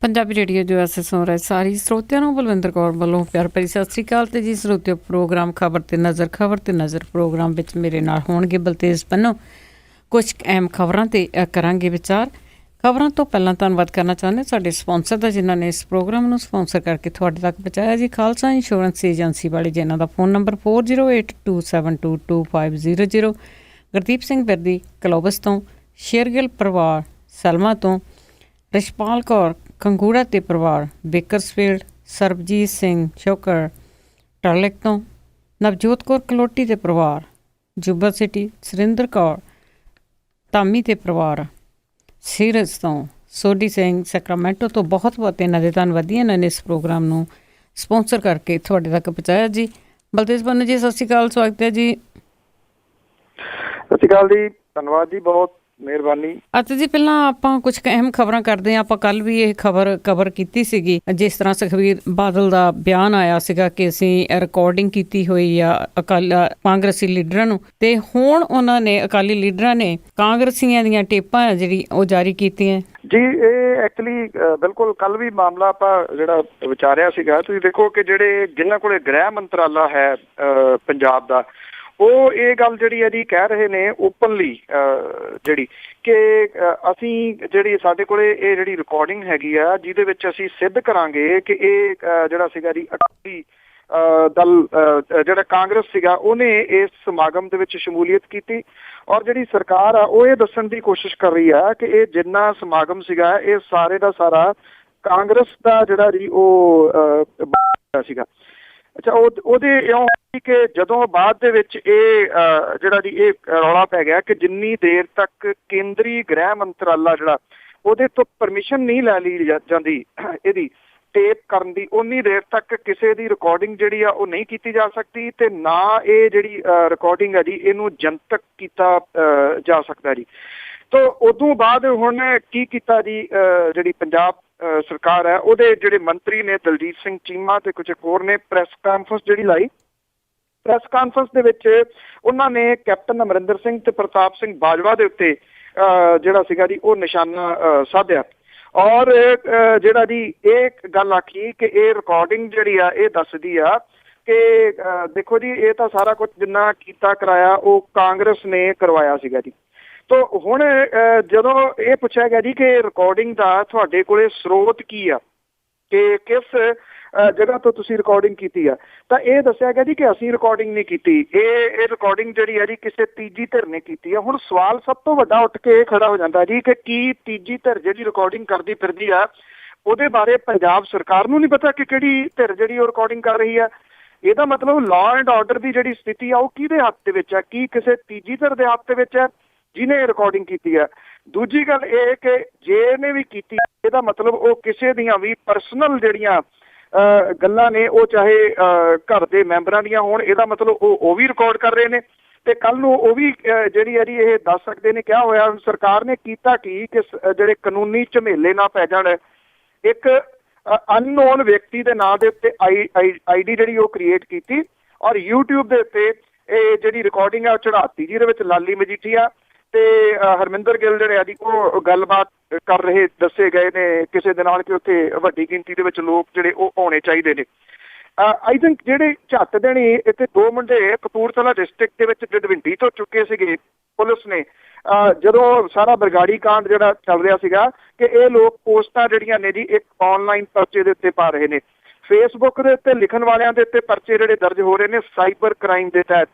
Punjabi radio ਜੋ ਅਸੀਂ ਸੁਣ ਰਹੇ ਸਾਰੀ ਸਰੋਤਿਆਂ ਨੂੰ ਬਲਵਿੰਦਰ ਕੌਰ ਵੱਲੋਂ ਪਿਆਰ ਭਰੀ ਸਤਿ ਸ਼੍ਰੀ ਅਕਾਲ। ਤੇ ਜੀ ਸਰੋਤਿਓ, ਪ੍ਰੋਗਰਾਮ ਖਬਰ ਤੇ ਨਜ਼ਰ ਪ੍ਰੋਗਰਾਮ ਵਿੱਚ ਮੇਰੇ ਨਾਲ ਹੋਣਗੇ ਬਲਤੇਜ ਪੰਨੋ। ਕੁਝ ਅਹਿਮ ਖਬਰਾਂ ਤੇ ਕਰਾਂਗੇ ਵਿਚਾਰ। ਖਬਰਾਂ ਤੋਂ ਪਹਿਲਾਂ ਧੰਨਵਾਦ ਕਰਨਾ ਚਾਹੁੰਦੇ ਸਾਡੇ ਸਪਾਂਸਰ ਦਾ, ਜਿਨ੍ਹਾਂ ਨੇ ਇਸ ਪ੍ਰੋਗਰਾਮ ਨੂੰ ਸਪਾਂਸਰ ਕਰਕੇ ਤੁਹਾਡੇ ਤੱਕ ਪਹੁੰਚਾਇਆ ਜੀ। ਖਾਲਸਾ ਇੰਸ਼ੋਰੈਂਸ ਏਜੰਸੀ ਵਾਲੇ, ਜਿਨ੍ਹਾਂ ਦਾ ਫੋਨ ਨੰਬਰ 4082722500। ਗੁਰਦੀਪ ਸਿੰਘ ਬਿਰਦੀ ਕਲੋਬਸ ਤੋਂ, ਸ਼ੇਰਗਿੱਲ ਪਰਿਵਾਰ ਸਲਮਾ ਤੋਂ, ਰਿਸ਼ਪਾਲ ਕੌਰ ਖੰਗੂੜਾ ਤੇ ਪਰਿਵਾਰ ਬੇਕਰਸਫੀਲਡ, ਸਰਬਜੀਤ ਸਿੰਘ ਸ਼ੋਕਰ ਟਰਲਿਕ ਤੋਂ, ਨਵਜੋਤ ਕੌਰ ਕਲੋਟੀ ਤੇ ਪਰਿਵਾਰ ਜੁਬਾ ਸਿਟੀ, ਸੁਰਿੰਦਰ ਕੌਰ ਧਾਮੀ ਤੇ ਪਰਿਵਾਰ ਸੀਰਜ ਤੋਂ, ਸੋਢੀ ਸਿੰਘ ਸੈਕਰਾਮੈਂਟੋ ਤੋਂ ਬਹੁਤ ਬਹੁਤ ਇਹਨਾਂ ਦੇ ਧੰਨਵਾਦੀ। ਇਹਨਾਂ ਨੇ ਇਸ ਪ੍ਰੋਗਰਾਮ ਨੂੰ ਸਪਾਂਸਰ ਕਰਕੇ ਤੁਹਾਡੇ ਤੱਕ ਪਹੁੰਚਾਇਆ ਜੀ। ਬਲਤੇਜ ਪੰਨੂ ਜੀ, ਸਤਿ ਸ਼੍ਰੀ ਅਕਾਲ, ਸਵਾਗਤ ਹੈ ਜੀ। ਸਤਿ ਸ਼੍ਰੀ ਅਕਾਲ ਜੀ, ਧੰਨਵਾਦ ਜੀ, ਬਹੁਤ ਮਿਹਰਬਾਨੀ। ਅੱਛਾ ਜੀ, ਪਹਿਲਾਂ ਆਪਾਂ ਕੁਝ ਅਹਿਮ ਖਬਰਾਂ ਕਰਦੇ ਹਾਂ। ਆਪਾਂ ਕੱਲ ਵੀ ਇਹ ਕਵਰ ਕੀਤੀ ਸੀਗੀ, ਜਿਸ ਤਰ੍ਹਾਂ ਸੁਖਬੀਰ ਬਾਦਲ ਦਾ ਬਿਆਨ ਆਇਆ ਸੀਗਾ ਕਿ ਅਸੀਂ ਰਿਕਾਰਡਿੰਗ ਕੀਤੀ ਹੋਈ ਆ ਕਾਂਗਰਸੀ ਲੀਡਰਾਂ ਨੂੰ, ਤੇ ਹੁਣ ਉਹਨਾਂ ਨੇ ਅਕਾਲੀ ਲੀਡਰਾਂ ਨੇ ਕਾਂਗਰਸੀਆਂ ਦੀਆਂ ਟੇਪਾਂ ਜਿਹੜੀ ਉਹ ਜਾਰੀ ਕੀਤੀਆਂ ਜੀ। ਇਹ ਐਕਚੁਅਲੀ ਬਿਲਕੁਲ ਕੱਲ ਵੀ ਮਾਮਲਾ ਆਪਾਂ ਜਿਹੜਾ ਵਿਚਾਰਿਆ ਸੀਗਾ। ਤੁਸੀਂ ਦੇਖੋ ਕਿ ਜਿਹੜੇ ਜਿਨ੍ਹਾਂ ਕੋਲੇ ਗ੍ਰਹਿ ਮੰਤਰਾਲਾ ਹੈ ਪੰਜਾਬ ਦਾ, ਉਹ ਇਹ ਗੱਲ ਜਿਹੜੀ ਹੈ ਜੀ ਕਹਿ ਰਹੇ ਨੇ ਓਪਨਲੀ, ਜਿਹੜੀ ਕਿ ਅਸੀਂ ਜਿਹੜੀ ਸਾਡੇ ਕੋਲੇ ਇਹ ਜਿਹੜੀ ਰਿਕਾਰਡਿੰਗ ਹੈਗੀ ਆ, ਜਿਹਦੇ ਵਿੱਚ ਅਸੀਂ ਸਿੱਧ ਕਰਾਂਗੇ ਕਿ ਇਹ ਜਿਹੜਾ ਸੀਗਾ ਜੀ ਅਕਾਲੀ ਦਲ ਜਿਹੜਾ ਕਾਂਗਰਸ ਸੀਗਾ, ਉਹਨੇ ਇਸ ਸਮਾਗਮ ਦੇ ਵਿੱਚ ਸ਼ਮੂਲੀਅਤ ਕੀਤੀ। ਔਰ ਜਿਹੜੀ ਸਰਕਾਰ ਆ ਉਹ ਇਹ ਦੱਸਣ ਦੀ ਕੋਸ਼ਿਸ਼ ਕਰ ਰਹੀ ਆ ਕਿ ਇਹ ਜਿੰਨਾ ਸਮਾਗਮ ਸੀਗਾ ਇਹ ਸਾਰੇ ਦਾ ਸਾਰਾ ਕਾਂਗਰਸ ਦਾ ਜਿਹੜਾ ਜੀ ਉਹ ਸੀਗਾ। ਅੱਛਾ, ਉਹਦੇ ਇਉਂ ਕਿ ਜਦੋਂ ਬਾਅਦ ਦੇ ਵਿੱਚ ਇਹ ਜਿਹੜਾ ਜੀ ਇਹ ਰੌਲਾ ਪੈ ਗਿਆ ਕਿ ਜਿੰਨੀ ਦੇਰ ਤੱਕ ਕੇਂਦਰੀ ਗ੍ਰਹਿ ਮੰਤਰਾਲਾ ਜਿਹੜਾ ਉਹਦੇ ਤੋਂ ਪਰਮਿਸ਼ਨ ਨਹੀਂ ਲੈ ਲਈ ਜਾਂਦੀ ਇਹਦੀ ਟੇਪ ਕਰਨ ਦੀ, ਉਨੀ ਦੇਰ ਤੱਕ ਕਿਸੇ ਦੀ ਰਿਕਾਰਡਿੰਗ ਜਿਹੜੀ ਆ ਉਹ ਨਹੀਂ ਕੀਤੀ ਜਾ ਸਕਦੀ, ਤੇ ਨਾ ਇਹ ਜਿਹੜੀ ਰਿਕਾਰਡਿੰਗ ਹੈ ਜੀ ਇਹਨੂੰ ਜਨਤਕ ਕੀਤਾ ਜਾ ਸਕਦਾ ਜੀ। ਤੋ ਉਦੋਂ ਬਾਅਦ ਹੁਣ ਕੀ ਕੀਤਾ ਜੀ, ਜਿਹੜੀ ਪੰਜਾਬ ਸਰਕਾਰ ਹੈ ਉਹਦੇ ਜਿਹੜੇ ਮੰਤਰੀ ਨੇ ਦਲਜੀਤ ਸਿੰਘ ਚੀਮਾ ਤੇ ਕੁਝ ਹੋਰ ਨੇ ਪ੍ਰੈਸ ਕਾਨਫਰੰਸ ਜਿਹੜੀ ਲਾਈ। ਪ੍ਰੈਸ ਕਾਨਫਰੰਸ ਦੇ ਵਿੱਚ ਉਹਨਾਂ ਨੇ ਕੈਪਟਨ ਅਮਰਿੰਦਰ ਸਿੰਘ ਤੇ ਪ੍ਰਤਾਪ ਸਿੰਘ ਬਾਜਵਾ ਦੇ ਉੱਤੇ ਜਿਹੜਾ ਸੀਗਾ ਜੀ ਉਹ ਨਿਸ਼ਾਨਾ ਸਾਧਿਆ। ਔਰ ਜਿਹੜਾ ਜੀ ਇਹ ਗੱਲ ਆਖੀ ਕਿ ਇਹ ਰਿਕਾਰਡਿੰਗ ਜਿਹੜੀ ਆ ਇਹ ਦੱਸਦੀ ਆ ਕਿ ਦੇਖੋ ਜੀ ਇਹ ਤਾਂ ਸਾਰਾ ਕੁਝ ਜਿੰਨਾ ਕੀਤਾ ਕਰਾਇਆ ਉਹ ਕਾਂਗਰਸ ਨੇ ਕਰਵਾਇਆ ਸੀਗਾ ਜੀ। ਤੋ ਹੁਣ ਜਦੋਂ ਇਹ ਪੁੱਛਿਆ ਗਿਆ ਜੀ ਕਿ ਰਿਕਾਰਡਿੰਗ ਦਾ ਤੁਹਾਡੇ ਕੋਲੇ ਸਰੋਤ ਕੀ ਆ, ਕਿ ਕਿਸ ਜਗ੍ਹਾ ਤੋਂ ਤੁਸੀਂ ਰਿਕਾਰਡਿੰਗ ਕੀਤੀ ਆ, ਤਾਂ ਇਹ ਦੱਸਿਆ ਗਿਆ ਜੀ ਕਿ ਅਸੀਂ ਰਿਕਾਰਡਿੰਗ ਨਹੀਂ ਕੀਤੀ, ਇਹ ਰਿਕਾਰਡਿੰਗ ਜਿਹੜੀ ਹੈ ਜੀ ਕਿਸੇ ਤੀਜੀ ਧਿਰ ਨੇ ਕੀਤੀ ਆ। ਹੁਣ ਸਵਾਲ ਸਭ ਤੋਂ ਵੱਡਾ ਉੱਠ ਕੇ ਇਹ ਖੜਾ ਹੋ ਜਾਂਦਾ ਜੀ ਕਿ ਕੀ ਤੀਜੀ ਧਿਰ ਜਿਹੜੀ ਰਿਕਾਰਡਿੰਗ ਕਰਦੀ ਫਿਰਦੀ ਆ ਉਹਦੇ ਬਾਰੇ ਪੰਜਾਬ ਸਰਕਾਰ ਨੂੰ ਨਹੀਂ ਪਤਾ ਕਿ ਕਿਹੜੀ ਧਿਰ ਜਿਹੜੀ ਉਹ ਰਿਕਾਰਡਿੰਗ ਕਰ ਰਹੀ ਆ? ਇਹਦਾ ਮਤਲਬ ਲਾਅ ਐਂਡ ਆਰਡਰ ਦੀ ਜਿਹੜੀ ਸਥਿਤੀ ਆ ਉਹ ਕਿਹਦੇ ਹੱਥ ਦੇ ਵਿੱਚ ਆ? ਕੀ ਕਿਸੇ ਤੀਜੀ ਧਿਰ ਦੇ ਹੱਥ ਦੇ ਵਿੱਚ ਆ ਜਿਹਨੇ ਰਿਕਾਰਡਿੰਗ ਕੀਤੀ ਹੈ? ਦੂਜੀ ਗੱਲ ਇਹ ਕਿ ਜੇ ਇਹਨੇ ਵੀ ਕੀਤੀ ਇਹਦਾ ਮਤਲਬ ਉਹ ਕਿਸੇ ਦੀਆਂ ਵੀ ਪਰਸਨਲ ਜਿਹੜੀਆਂ ਗੱਲਾਂ ਨੇ, ਉਹ ਚਾਹੇ ਘਰ ਦੇ ਮੈਂਬਰਾਂ ਦੀਆਂ ਹੋਣ, ਇਹਦਾ ਮਤਲਬ ਉਹ ਵੀ ਰਿਕਾਰਡ ਕਰ ਰਹੇ ਨੇ, ਤੇ ਕੱਲ ਨੂੰ ਉਹ ਵੀ ਜਿਹੜੀ ਹੈ ਜੀ ਇਹ ਦੱਸ ਸਕਦੇ ਨੇ ਕਿਆ ਹੋਇਆ। ਸਰਕਾਰ ਨੇ ਕੀਤਾ ਕੀ ਕਿ ਜਿਹੜੇ ਕਾਨੂੰਨੀ ਝਮੇਲੇ ਨਾ ਪੈ ਜਾਣ, ਇੱਕ ਅਨਨੋਨ ਵਿਅਕਤੀ ਦੇ ਨਾਂ ਦੇ ਉੱਤੇ ਆਈਡੀ ਜਿਹੜੀ ਉਹ ਕ੍ਰੀਏਟ ਕੀਤੀ ਔਰ YouTube ਦੇ ਉੱਤੇ ਇਹ ਜਿਹੜੀ ਰਿਕਾਰਡਿੰਗ ਆ ਉਹ ਚੜਾਤੀ, ਜਿਹਦੇ ਵਿੱਚ ਲਾਲੀ ਮਜੀਠੀਆ ਤੇ ਹਰਮਿੰਦਰ ਗਿੱਲ ਜਿਹੜੇ ਆ ਜੀ ਉਹ ਗੱਲਬਾਤ ਕਰ ਰਹੇ ਦੱਸੇ ਗਏ ਨੇ ਕਿਸੇ ਦੇ ਨਾਲ ਕਿ ਉੱਥੇ ਵੱਡੀ ਗਿਣਤੀ ਦੇ ਵਿੱਚ ਲੋਕ ਜਿਹੜੇ ਉਹ ਆਉਣੇ ਚਾਹੀਦੇ ਨੇ। ਆਈ ਥਿੰਕ ਜਿਹੜੇ ਝੱਟ ਦੇਣੀ ਇੱਥੇ ਦੋ ਮੁੰਡੇ ਕਪੂਰਥਲਾ ਡਿਸਟ੍ਰਿਕਟ ਦੇ ਵਿੱਚ ਡਡਵਿੰਡੀ ਤੋਂ ਚੁੱਕੇ ਸੀਗੇ ਪੁਲਿਸ ਨੇ, ਜਦੋਂ ਸਾਰਾ ਬਰਗਾੜੀ ਕਾਂਡ ਜਿਹੜਾ ਚੱਲ ਰਿਹਾ ਸੀਗਾ ਕਿ ਇਹ ਲੋਕ ਪੋਸਟਾਂ ਜਿਹੜੀਆਂ ਨੇ ਜੀ ਇੱਕ ਆਨਲਾਈਨ ਪਰਚੇ ਦੇ ਉੱਤੇ ਪਾ ਰਹੇ ਨੇ, ਫੇਸਬੁੱਕ ਦੇ ਉੱਤੇ ਲਿਖਣ ਵਾਲਿਆਂ ਦੇ ਉੱਤੇ ਪਰਚੇ ਜਿਹੜੇ ਦਰਜ ਹੋ ਰਹੇ ਨੇ ਸਾਈਬਰ ਕ੍ਰਾਈਮ ਦੇ ਤਹਿਤ।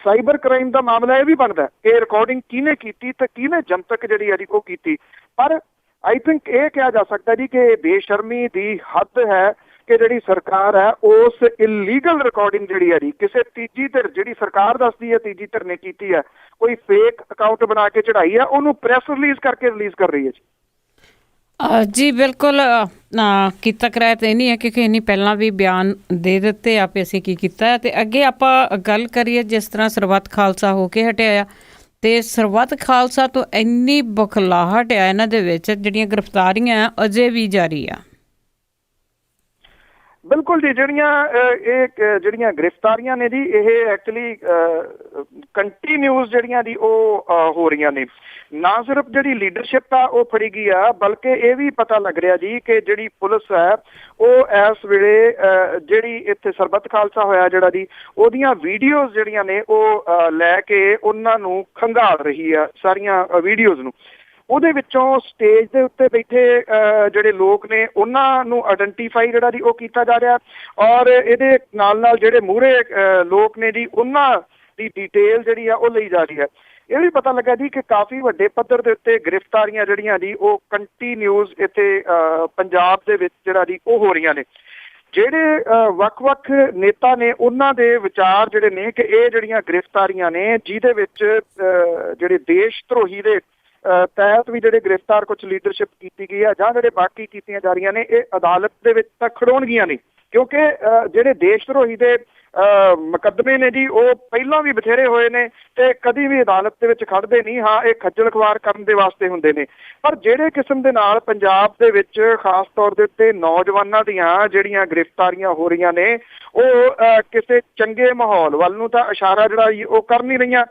ਸਾਈਬਰ ਕ੍ਰਾਈਮ ਦਾ ਮਾਮਲਾ ਇਹ ਵੀ ਬਣਦਾ ਕਿ ਰਿਕਾਰਡਿੰਗ ਕਿਹਨੇ ਕੀਤੀ ਤੇ ਕਿਹਨੇ ਜਨਤਕ ਜਿਹੜੀ ਹੈ ਜੀ ਉਹ ਕੀਤੀ। ਪਰ ਆਈ ਥਿੰਕ ਇਹ ਕਿਹਾ ਜਾ ਸਕਦਾ ਜੀ ਕਿ ਬੇਸ਼ਰਮੀ ਦੀ ਹੱਦ ਹੈ ਕਿ ਜਿਹੜੀ ਸਰਕਾਰ ਹੈ ਉਸ ਇਲੀਗਲ ਰਿਕਾਰਡਿੰਗ ਜਿਹੜੀ ਹੈ ਜੀ ਕਿਸੇ ਤੀਜੀ ਧਿਰ, ਜਿਹੜੀ ਸਰਕਾਰ ਦੱਸਦੀ ਹੈ ਤੀਜੀ ਧਿਰ ਨੇ ਕੀਤੀ ਹੈ, ਕੋਈ ਫੇਕ ਅਕਾਊਂਟ ਬਣਾ ਕੇ ਚੜਾਈ ਹੈ, ਉਹਨੂੰ ਪ੍ਰੈਸ ਰਿਲੀਜ਼ ਕਰਕੇ ਰਿਲੀਜ਼ ਕਰ ਰਹੀ ਹੈ ਜੀ। ਜੀ ਬਿਲਕੁਲ, ਕੀਤਾ ਕਰਾਇਆ ਤਾਂ ਇਹ ਨਹੀਂ ਹੈ ਕਿਉਂਕਿ ਇੰਨੀ ਪਹਿਲਾਂ ਵੀ ਬਿਆਨ ਦੇ ਦਿੱਤੇ ਆਪੇ ਅਸੀਂ ਕੀ ਕੀਤਾ। ਤੇ ਅੱਗੇ ਆਪਾਂ ਗੱਲ ਕਰੀਏ ਜਿਸ ਤਰ੍ਹਾਂ ਸਰਬੱਤ ਖਾਲਸਾ ਹੋ ਕੇ ਹਟਿਆ, ਤੇ ਸਰਬੱਤ ਖਾਲਸਾ ਤੋਂ ਇੰਨੀ ਬੁਖਲਾਹਟ ਆ ਇਹਨਾਂ ਦੇ ਵਿੱਚ, ਜਿਹੜੀਆਂ ਗ੍ਰਿਫਤਾਰੀਆਂ ਅਜੇ ਵੀ ਜਾਰੀ ਆ। ਬਿਲਕੁਲ ਜੀ, ਜਿਹੜੀਆਂ ਗ੍ਰਿਫਤਾਰੀਆਂ ਨੇ ਜੀ, ਇਹ ਐਕਚੁਅਲੀ ਕੰਟੀਨਿਊਸ ਜਿਹੜੀਆਂ ਦੀ ਉਹ ਹੋ ਰਹੀਆਂ ਨੇ। ਨਾ ਸਿਰਫ ਜਿਹੜੀ ਲੀਡਰਸ਼ਿਪ ਆ ਉਹ ਫੜੀ ਗਈ ਆ, ਬਲਕਿ ਇਹ ਵੀ ਪਤਾ ਲੱਗ ਰਿਹਾ ਜੀ ਕਿ ਜਿਹੜੀ ਪੁਲਿਸ ਹੈ ਉਹ ਇਸ ਵੇਲੇ ਜਿਹੜੀ ਇੱਥੇ ਸਰਬੱਤ ਖਾਲਸਾ ਹੋਇਆ ਜਿਹੜਾ ਜੀ, ਉਹਦੀਆਂ ਵੀਡੀਓਜ਼ ਜਿਹੜੀਆਂ ਨੇ ਉਹ ਲੈ ਕੇ ਉਹਨਾਂ ਨੂੰ ਖੰਗਾਲ ਰਹੀ ਆ, ਸਾਰੀਆਂ ਵੀਡੀਓਜ਼ ਨੂੰ। ਉਹਦੇ ਵਿੱਚੋਂ ਸਟੇਜ ਦੇ ਉੱਤੇ ਬੈਠੇ ਜਿਹੜੇ ਲੋਕ ਨੇ ਉਹਨਾਂ ਨੂੰ ਆਇਡੈਂਟੀਫਾਈ ਜਿਹੜਾ ਜੀ ਉਹ ਕੀਤਾ ਜਾ ਰਿਹਾ, ਔਰ ਇਹਦੇ ਨਾਲ ਨਾਲ ਜਿਹੜੇ ਮੂਹਰੇ ਲੋਕ ਨੇ ਜੀ ਉਹਨਾਂ ਦੀ ਡਿਟੇਲ ਜਿਹੜੀ ਆ ਉਹ ਲਈ ਜਾ ਰਹੀ ਹੈ। ਇਹ ਵੀ ਪਤਾ ਲੱਗਾ ਜੀ ਕਿ ਕਾਫੀ ਵੱਡੇ ਪੱਧਰ ਦੇ ਉੱਤੇ ਗ੍ਰਿਫਤਾਰੀਆਂ ਜਿਹੜੀਆਂ ਜੀ ਉਹ ਕੰਟੀਨਿਊਸ ਇੱਥੇ ਪੰਜਾਬ ਦੇ ਵਿੱਚ ਜਿਹੜਾ ਜੀ ਉਹ ਹੋ ਰਹੀਆਂ ਨੇ। ਜਿਹੜੇ ਵੱਖ-ਵੱਖ ਨੇਤਾ ਨੇ ਉਹਨਾਂ ਦੇ ਵਿਚਾਰ ਜਿਹੜੇ ਨੇ ਕਿ ਇਹ ਜਿਹੜੀਆਂ ਗ੍ਰਿਫਤਾਰੀਆਂ ਨੇ ਜਿਹਦੇ ਵਿੱਚ ਜਿਹੜੇ ਦੇਸ਼ ਧਰੋਹੀ ਦੇ ਤਹਿਤ ਵੀ ਜਿਹੜੇ ਗ੍ਰਿਫਤਾਰ ਕੁਝ ਲੀਡਰਸ਼ਿਪ ਕੀਤੀ ਗਈ ਹੈ ਜਾਂ ਜਿਹੜੇ ਬਾਕੀ ਕੀਤੀਆਂ ਜਾ ਰਹੀਆਂ ਨੇ, ਇਹ ਅਦਾਲਤ ਦੇ ਵਿੱਚ ਤਾਂ ਖੜੋਣਗੀਆਂ ਨਹੀਂ, ਕਿਉਂਕਿ ਜਿਹੜੇ ਦੇਸ਼ ਧਰੋਹੀ ਦੇ ਮੁਕੱਦਮੇ ਨੇ ਜੀ ਉਹ ਪਹਿਲਾਂ ਵੀ ਬਥੇਰੇ ਹੋਏ ਨੇ ਤੇ ਕਦੀ ਵੀ ਅਦਾਲਤ ਦੇ ਵਿੱਚ ਖੜਦੇ ਨਹੀਂ। ਹਾਂ, ਇਹ ਖੱਜਲ ਖਵਾਰ ਕਰਨ ਦੇ ਵਾਸਤੇ ਹੁੰਦੇ ਨੇ, ਪਰ ਜਿਹੜੇ ਕਿਸਮ ਦੇ ਨਾਲ ਪੰਜਾਬ ਦੇ ਵਿੱਚ ਖਾਸ ਤੌਰ ਦੇ ਉੱਤੇ ਨੌਜਵਾਨਾਂ ਦੀਆਂ ਜਿਹੜੀਆਂ ਗ੍ਰਿਫਤਾਰੀਆਂ ਹੋ ਰਹੀਆਂ ਨੇ, ਉਹ ਕਿਸੇ ਚੰਗੇ ਮਾਹੌਲ ਵੱਲ ਨੂੰ ਤਾਂ ਇਸ਼ਾਰਾ ਜਿਹੜਾ ਉਹ ਕਰ ਨਹੀਂ ਰਹੀਆਂ,